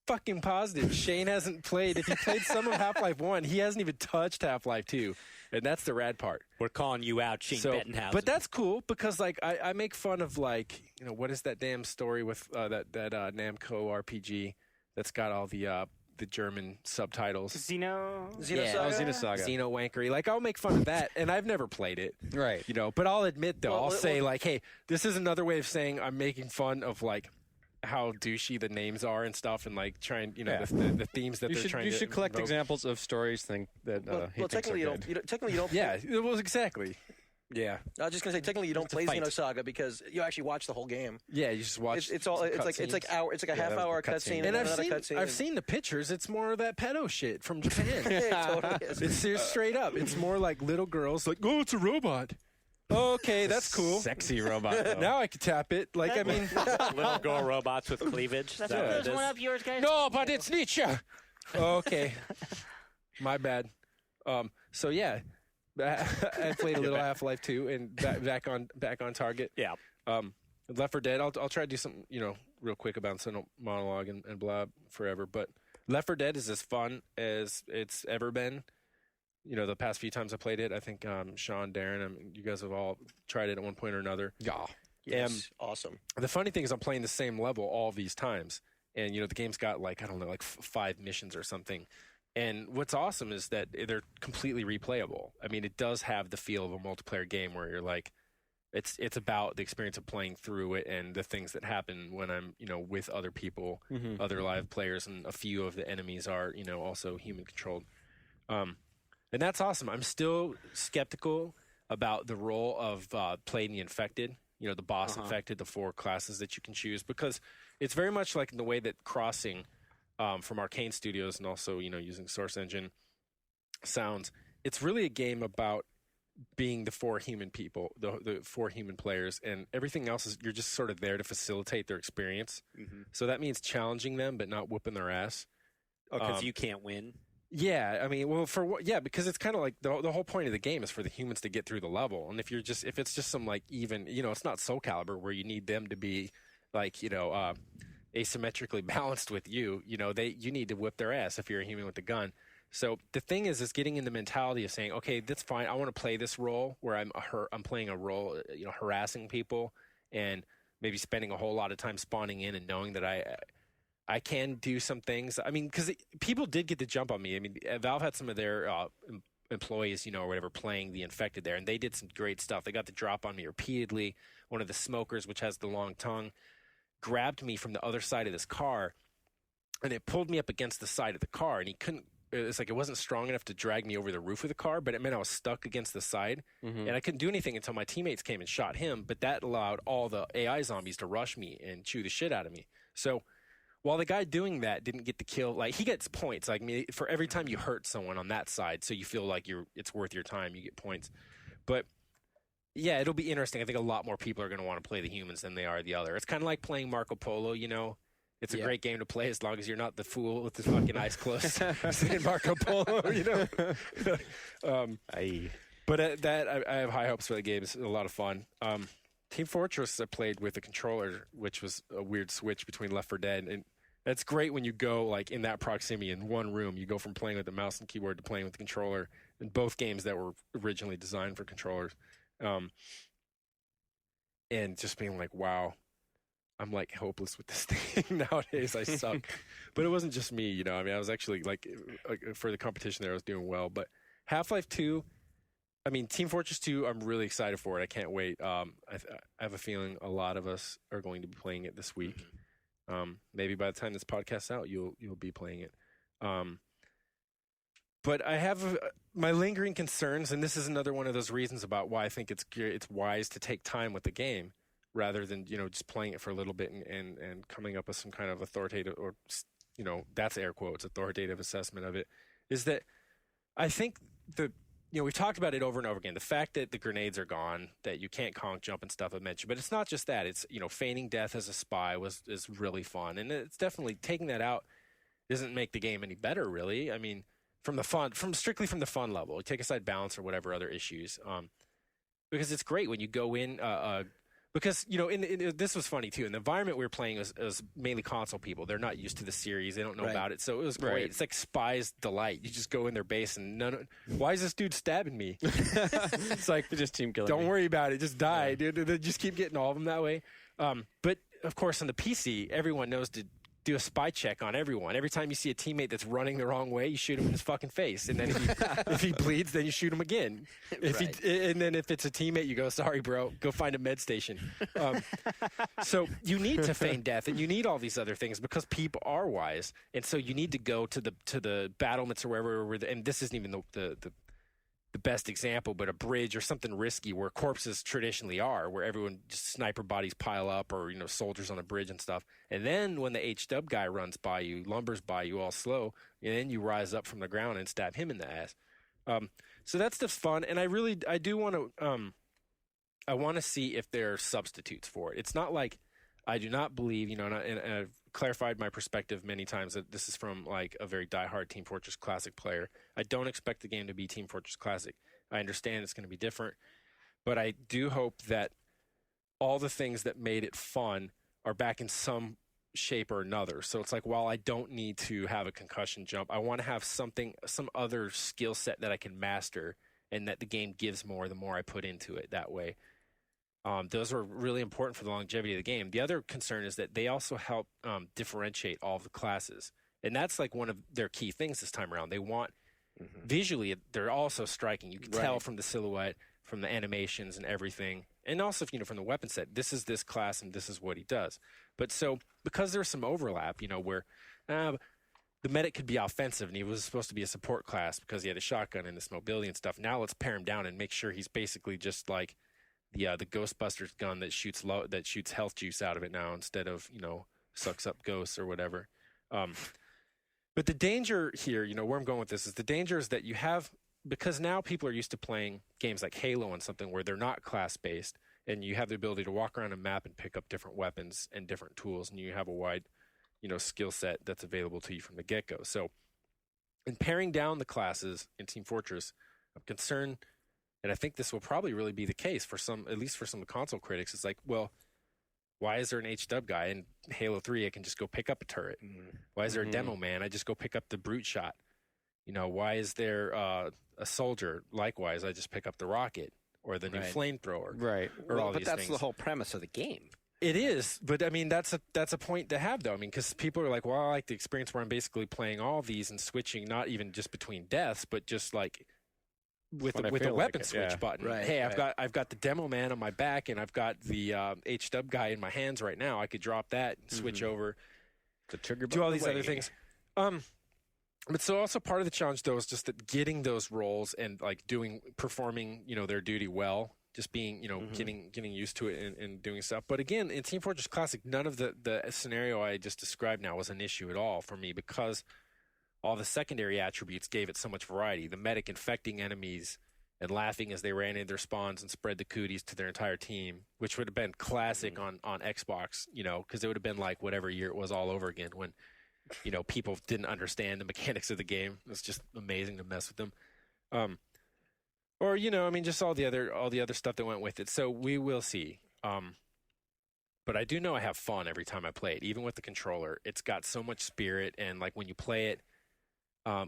fucking positive Shane hasn't played. If he played some of Half-Life 1, he hasn't even touched Half-Life 2. And that's the rad part. We're calling you out, Shane Bettenhausen. But that's cool because, like, I make fun of, like, what is that damn story with that Namco RPG that's got all the German subtitles? Xeno. Yeah. Oh, Xenosaga. Xeno wankery. Like, I'll make fun of that, and I've never played it. Right. But I'll admit, though, Well, I'll say, like, hey, this is another way of saying I'm making fun of, like, how douchey the names are and stuff, and like trying, the themes that they're trying to. You should collect invoke. examples of stories that he thinks technically are you good. don't. Technically you don't. Yeah, it was exactly. Yeah, I was just gonna say technically you don't play fight. Xenosaga because you actually watch the whole game. yeah. You just watch. It's all. It's like a that half-hour was the cutscene cutscene. And another cutscene. I've seen the pictures. It's more of that pedo shit from Japan. It totally is. It's just straight up. It's more like little girls, like, oh, it's a robot. Okay, that's cool. Sexy robot. Though. Now I can tap it. Like, I mean, little girl robots with cleavage. That's Is that what what those it is? One Up Yours guys. no, but it's Nietzsche. Okay, my bad. So yeah, I played a little Half-Life 2 and back on target. Yeah. Left 4 Dead. I'll try to do something real quick about it so I don't monologue and blah forever. But Left 4 Dead is as fun as it's ever been. The past few times I played it, I think Sean, Darren, you guys have all tried it at one point or another. Yeah. Yes, awesome. The funny thing is I'm playing the same level all these times. And, the game's got like 5 missions or something. And what's awesome is that they're completely replayable. I mean, it does have the feel of a multiplayer game where you're like, it's about the experience of playing through it and the things that happen when I'm, with other people, other live players, and a few of the enemies are, also human controlled. And that's awesome. I'm still skeptical about the role of playing the infected, the boss infected, the 4 classes that you can choose, because it's very much like in the way that Crossing from Arcane Studios and also, using Source Engine sounds. it's really a game about being the four human people, the four human players, and everything else is you're just sort of there to facilitate their experience. Mm-hmm. So that means challenging them, but not whooping their ass. Oh, because you can't win. Yeah, I mean, well, because it's kind of like the whole point of the game is for the humans to get through the level, and if it's just some like even, it's not Soul Calibur where you need them to be like asymmetrically balanced with you. You need to whip their ass if you're a human with a gun. So the thing is getting in the mentality of saying, okay, that's fine. I want to play this role where I'm playing a role, harassing people and maybe spending a whole lot of time spawning in and knowing that I can do some things. I mean, because people did get the jump on me. I mean, Valve had some of their employees, or whatever, playing the infected there, and they did some great stuff. They got the drop on me repeatedly. One of the smokers, which has the long tongue, grabbed me from the other side of this car, and it pulled me up against the side of the car, and he couldn't. It's like it wasn't strong enough to drag me over the roof of the car, but it meant I was stuck against the side, and I couldn't do anything until my teammates came and shot him. But that allowed all the AI zombies to rush me and chew the shit out of me. So while the guy doing that didn't get the kill, like he gets points. Like for every time you hurt someone on that side, so you feel like it's worth your time, you get points. But yeah, it'll be interesting. I think a lot more people are going to want to play the humans than they are the other. It's kind of like playing Marco Polo, It's a great game to play as long as you're not the fool with the fucking eyes closed saying Marco Polo, But I have high hopes for the game. It's a lot of fun. Team Fortress I played with a controller, which was a weird switch between Left 4 Dead. And it's great when you go like in that proximity in one room. You go from playing with the mouse and keyboard to playing with the controller in both games that were originally designed for controllers. And just being like, wow. I'm like hopeless with this thing nowadays. I suck. But it wasn't just me, I mean, I was actually like for the competition there, I was doing well. But Half-Life 2, I mean, Team Fortress 2, I'm really excited for it. I can't wait. I have a feeling a lot of us are going to be playing it this week. Maybe by the time this podcast's out, you'll be playing it. But I have my lingering concerns, and this is another one of those reasons about why I think it's wise to take time with the game, rather than, just playing it for a little bit and coming up with some kind of authoritative or, that's air quotes, authoritative assessment of it, is that I think we've talked about it over and over again. The fact that the grenades are gone, that you can't conk jump and stuff I mentioned, but it's not just that. It's, feigning death as a spy is really fun. And it's definitely taking that out doesn't make the game any better, really. I mean, strictly from the fun level, take aside balance or whatever other issues. Because it's great when you go in, because, this was funny, too. In the environment we were playing was mainly console people. They're not used to the series. They don't know about it. So it was great. Right. It's like Spy's Delight. You just go in their base and why is this dude stabbing me? It's like, just team killing don't worry about it. Just die, dude. They just keep getting all of them that way. But, of course, on the PC, everyone knows to do a spy check on everyone. Every time you see a teammate that's running the wrong way, you shoot him in his fucking face. And then if he bleeds, then you shoot him again. And then if it's a teammate, you go, sorry, bro, go find a med station. So you need to feign death, and you need all these other things because people are wise. And so you need to go to the battlements or wherever, and this isn't even the best example, but a bridge or something risky where corpses traditionally are, where everyone just sniper bodies pile up, or soldiers on a bridge and stuff. And then when the H-dub guy runs by you, lumbers by you all slow, and then you rise up from the ground and stab him in the ass. So that stuff's fun, and I do want to I want to see if there are substitutes for it. It's not like I do not believe, and I've clarified my perspective many times that this is from like a very diehard Team Fortress Classic player. I don't expect the game to be Team Fortress Classic. I understand it's going to be different, but I do hope that all the things that made it fun are back in some shape or another. So it's like, while I don't need to have a concussion jump, I want to have some other skill set that I can master, and that the game gives more the more I put into it that way. Those are really important for the longevity of the game. The other concern is that they also help differentiate all of the classes. And that's like one of their key things this time around. They want, visually, they're also striking. You can tell from the silhouette, from the animations and everything. And also, from the weapon set, this is this class and this is what he does. But so, because there's some overlap, where the medic could be offensive and he was supposed to be a support class because he had a shotgun and this mobility and stuff. Now let's pare him down and make sure he's basically just like the Ghostbusters gun that shoots health juice out of it now, instead of sucks up ghosts or whatever. But the danger here, where I'm going with this, is the danger is that you have because now people are used to playing games like Halo and something where they're not class-based, and you have the ability to walk around a map and pick up different weapons and different tools, and you have a wide, skill set that's available to you from the get-go. So in paring down the classes in Team Fortress, I'm concerned, and I think this will probably really be the case for some, at least for some of the console critics. It's like, well, why is there an HW guy in Halo 3? I can just go pick up a turret. Why is there a demo man? I just go pick up the brute shot. Why is there a soldier? Likewise, I just pick up the rocket or the new flamethrower. Right. Or all but these that's things. the whole premise of the game. It is, but I mean that's a point to have though. I mean, because people are like, well, I like the experience where I'm basically playing all these and switching, not even just between deaths, but just like with a weapon switch button. Right, hey, I've got the demo man on my back, and I've got the HW guy in my hands right now. I could drop that and switch over, The trigger do all these other things. But so also part of the challenge though is just that getting those roles and like performing their duty well. Just being, getting used to it and doing stuff. But again, in Team Fortress Classic, none of the scenario I just described now was an issue at all for me because all the secondary attributes gave it so much variety. The medic infecting enemies and laughing as they ran into their spawns and spread the cooties to their entire team, which would have been classic on Xbox, because it would have been like whatever year it was all over again when, people didn't understand the mechanics of the game. It was just amazing to mess with them. Or, just all the other stuff that went with it. So we will see. But I do know I have fun every time I play it, even with the controller. It's got so much spirit, and like when you play it,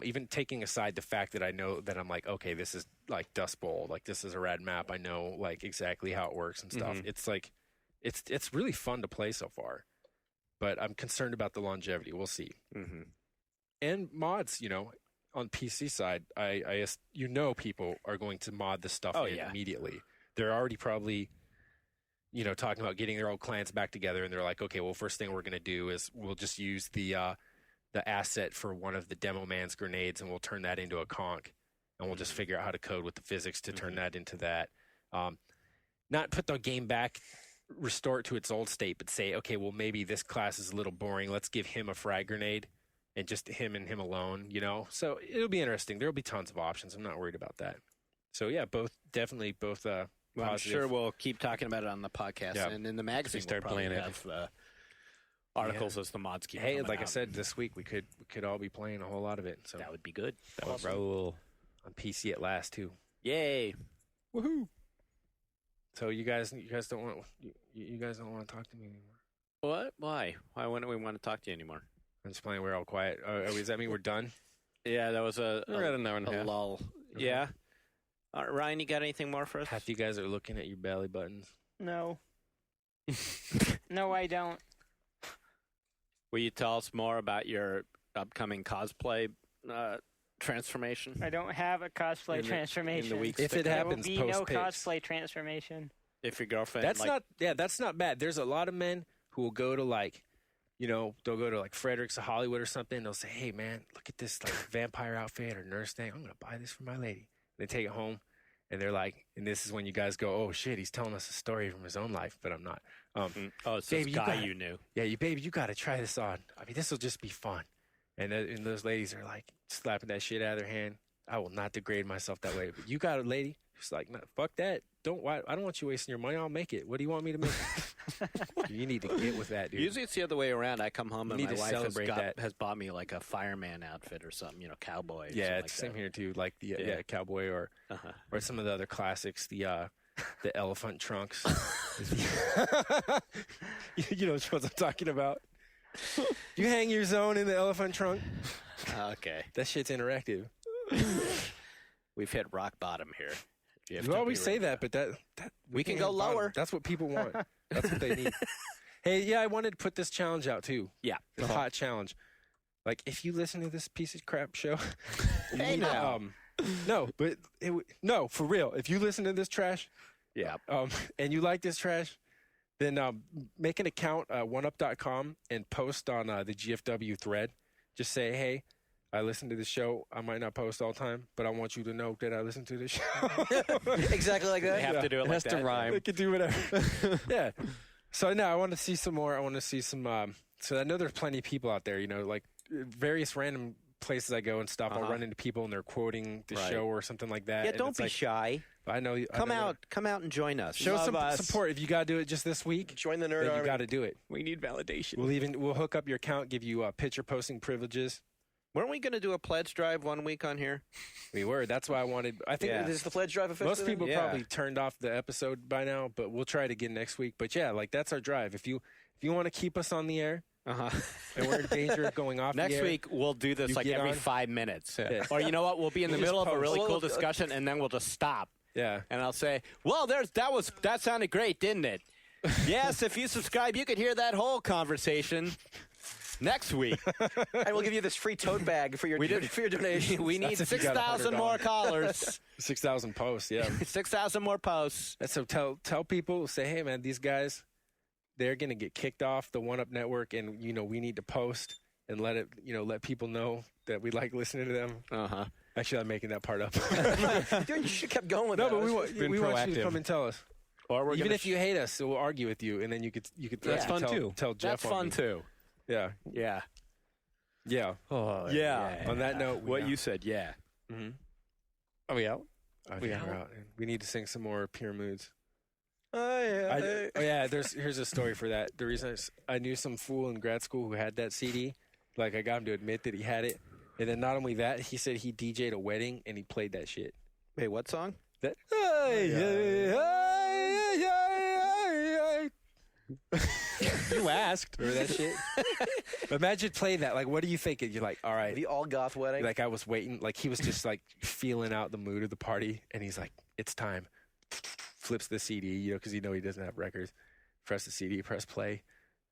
even taking aside the fact that I know that I'm like, okay, this is like Dust Bowl, like this is a rad map. I know like exactly how it works and stuff. It's like, it's really fun to play so far. But I'm concerned about the longevity. We'll see. And mods, on PC side, I people are going to mod this stuff immediately. They're already probably, talking about getting their old clans back together, and they're like, okay, well, first thing we're going to do is we'll just use the asset for one of the demo man's grenades, and we'll turn that into a conch, and we'll just figure out how to code with the physics to turn that into that. Not put the game back, restore it to its old state, but say, okay, well, maybe this class is a little boring. Let's give him a frag grenade. And just him and him alone, So it'll be interesting. There'll be tons of options. I'm not worried about that. So yeah, both. Well, I'm sure we'll keep talking about it on the podcast and in the magazine. Start we'll playing it. have articles as the mods keep. Hey, like out. I said, this week we could all be playing a whole lot of it. So that would be good. That would roll on PC at last too. Yay! Woohoo! So you guys don't want to talk to me anymore. What? Why? Why wouldn't we want to talk to you anymore? I'm just playing. We're all quiet. Does that mean we're done? Yeah, that was a an hour and a half. lull. Yeah. Ryan, you got anything more for us? Half you guys are looking at your belly buttons. No. No, I don't. Will you tell us more about your upcoming cosplay transformation? I don't have a cosplay transformation. In the weeks if it happens, there will be no post-pics. cosplay transformation. If your girlfriend, that's not bad. There's a lot of men who will go to they'll go to like Frederick's of Hollywood or something. And they'll say, "Hey, man, look at this like vampire outfit or nurse thing. I'm gonna buy this for my lady." They take it home, and they're like, and this is when you guys go, "Oh shit, he's telling us a story from his own life," but I'm not. It's this guy you knew. Yeah, you got to try this on. I mean, this will just be fun. And those ladies are like slapping that shit out of their hand. I will not degrade myself that way. But you got a lady who's like, no, fuck that. I don't want you wasting your money. I'll make it. What do you want me to make? You need to get with that, dude. Usually it's the other way around. I come home and need my to wife celebrate that. has bought me like a fireman outfit or something, cowboy. Yeah, it's like same that. here too. Like the cowboy or some of the other classics. The elephant trunks. You know what I'm talking about. You hang your zone in the elephant trunk. Okay, that shit's interactive. We've hit rock bottom here. You always say that, but that we can go lower. That's what people want. That's what they need. Hey, yeah, I wanted to put this challenge out too. Yeah, the hot challenge. Like, if you listen to this piece of crap show, hey, no, for real. If you listen to this trash, and you like this trash, then make an account, oneup.com, and post on the GFW thread. Just say, hey, I listen to the show. I might not post all the time, but I want you to know that I listen to the show. Exactly like that. They have to do it like that. It has to rhyme. They can do whatever. Yeah. So now I want to see some more. I want to see some. So I know there's plenty of people out there, like various random places I go and stuff, I'll run into people and they're quoting the show or something like that. Yeah, and don't it's be like, shy. I know. Come out and join us. Show some support. If you got to do it just this week, join the nerd then army. you got to do it. We need validation. We'll hook up your account, give you picture posting privileges. Weren't we going to do a pledge drive 1 week on here? We were. That's why I wanted. I think Is the pledge drive officially? most people probably turned off the episode by now, but we'll try it again next week. But yeah, like that's our drive. If you want to keep us on the air, and we're in danger of going off next the air, week we'll do this like every 5 minutes. Yeah. Or you know what? We'll be in the We'll middle just of a really post. cool discussion, and then we'll just stop. Yeah. And I'll say, well, that sounded great, didn't it? Yes, if you subscribe, you could hear that whole conversation next week. And we'll give you this free tote bag for your donation. We need 6,000 more callers. 6,000 posts, yeah. 6,000 more posts. So tell people, say, hey, man, these guys, they're going to get kicked off the One Up Network, and, we need to post and let people know that we like listening to them. Actually, I'm making that part up. Dude, you should have kept going with no, that. but we want you to come and tell us. Or even if you hate us, we'll argue with you, and then you could. That's fun too. Tell Jeff. That's fun too. Yeah. Yeah. Yeah. Oh, yeah. On that note, what you said, yeah. Mm-hmm. Are we out? We're out. We need to sing some more Pure Moods. Oh yeah. Here's a story for that. The reason I knew some fool in grad school who had that CD. Like I got him to admit that he had it, and then not only that, he said he DJ'd a wedding and he played that shit. Wait, what song? That. You asked. Remember that shit? Imagine playing that. Like, what do you think? You're like, all right. The all goth wedding. Like I was waiting. Like he was just like feeling out the mood of the party, and he's like, it's time. Flips the CD, because he doesn't have records. Press the CD, press play.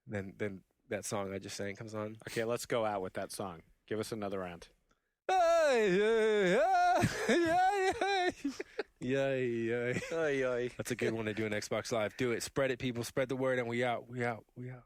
Then that song I just sang comes on. Okay, let's go out with that song. Give us another round. That's a good one to do an Xbox Live. Do it. Spread it, people. Spread the word, and we out. We out. We out.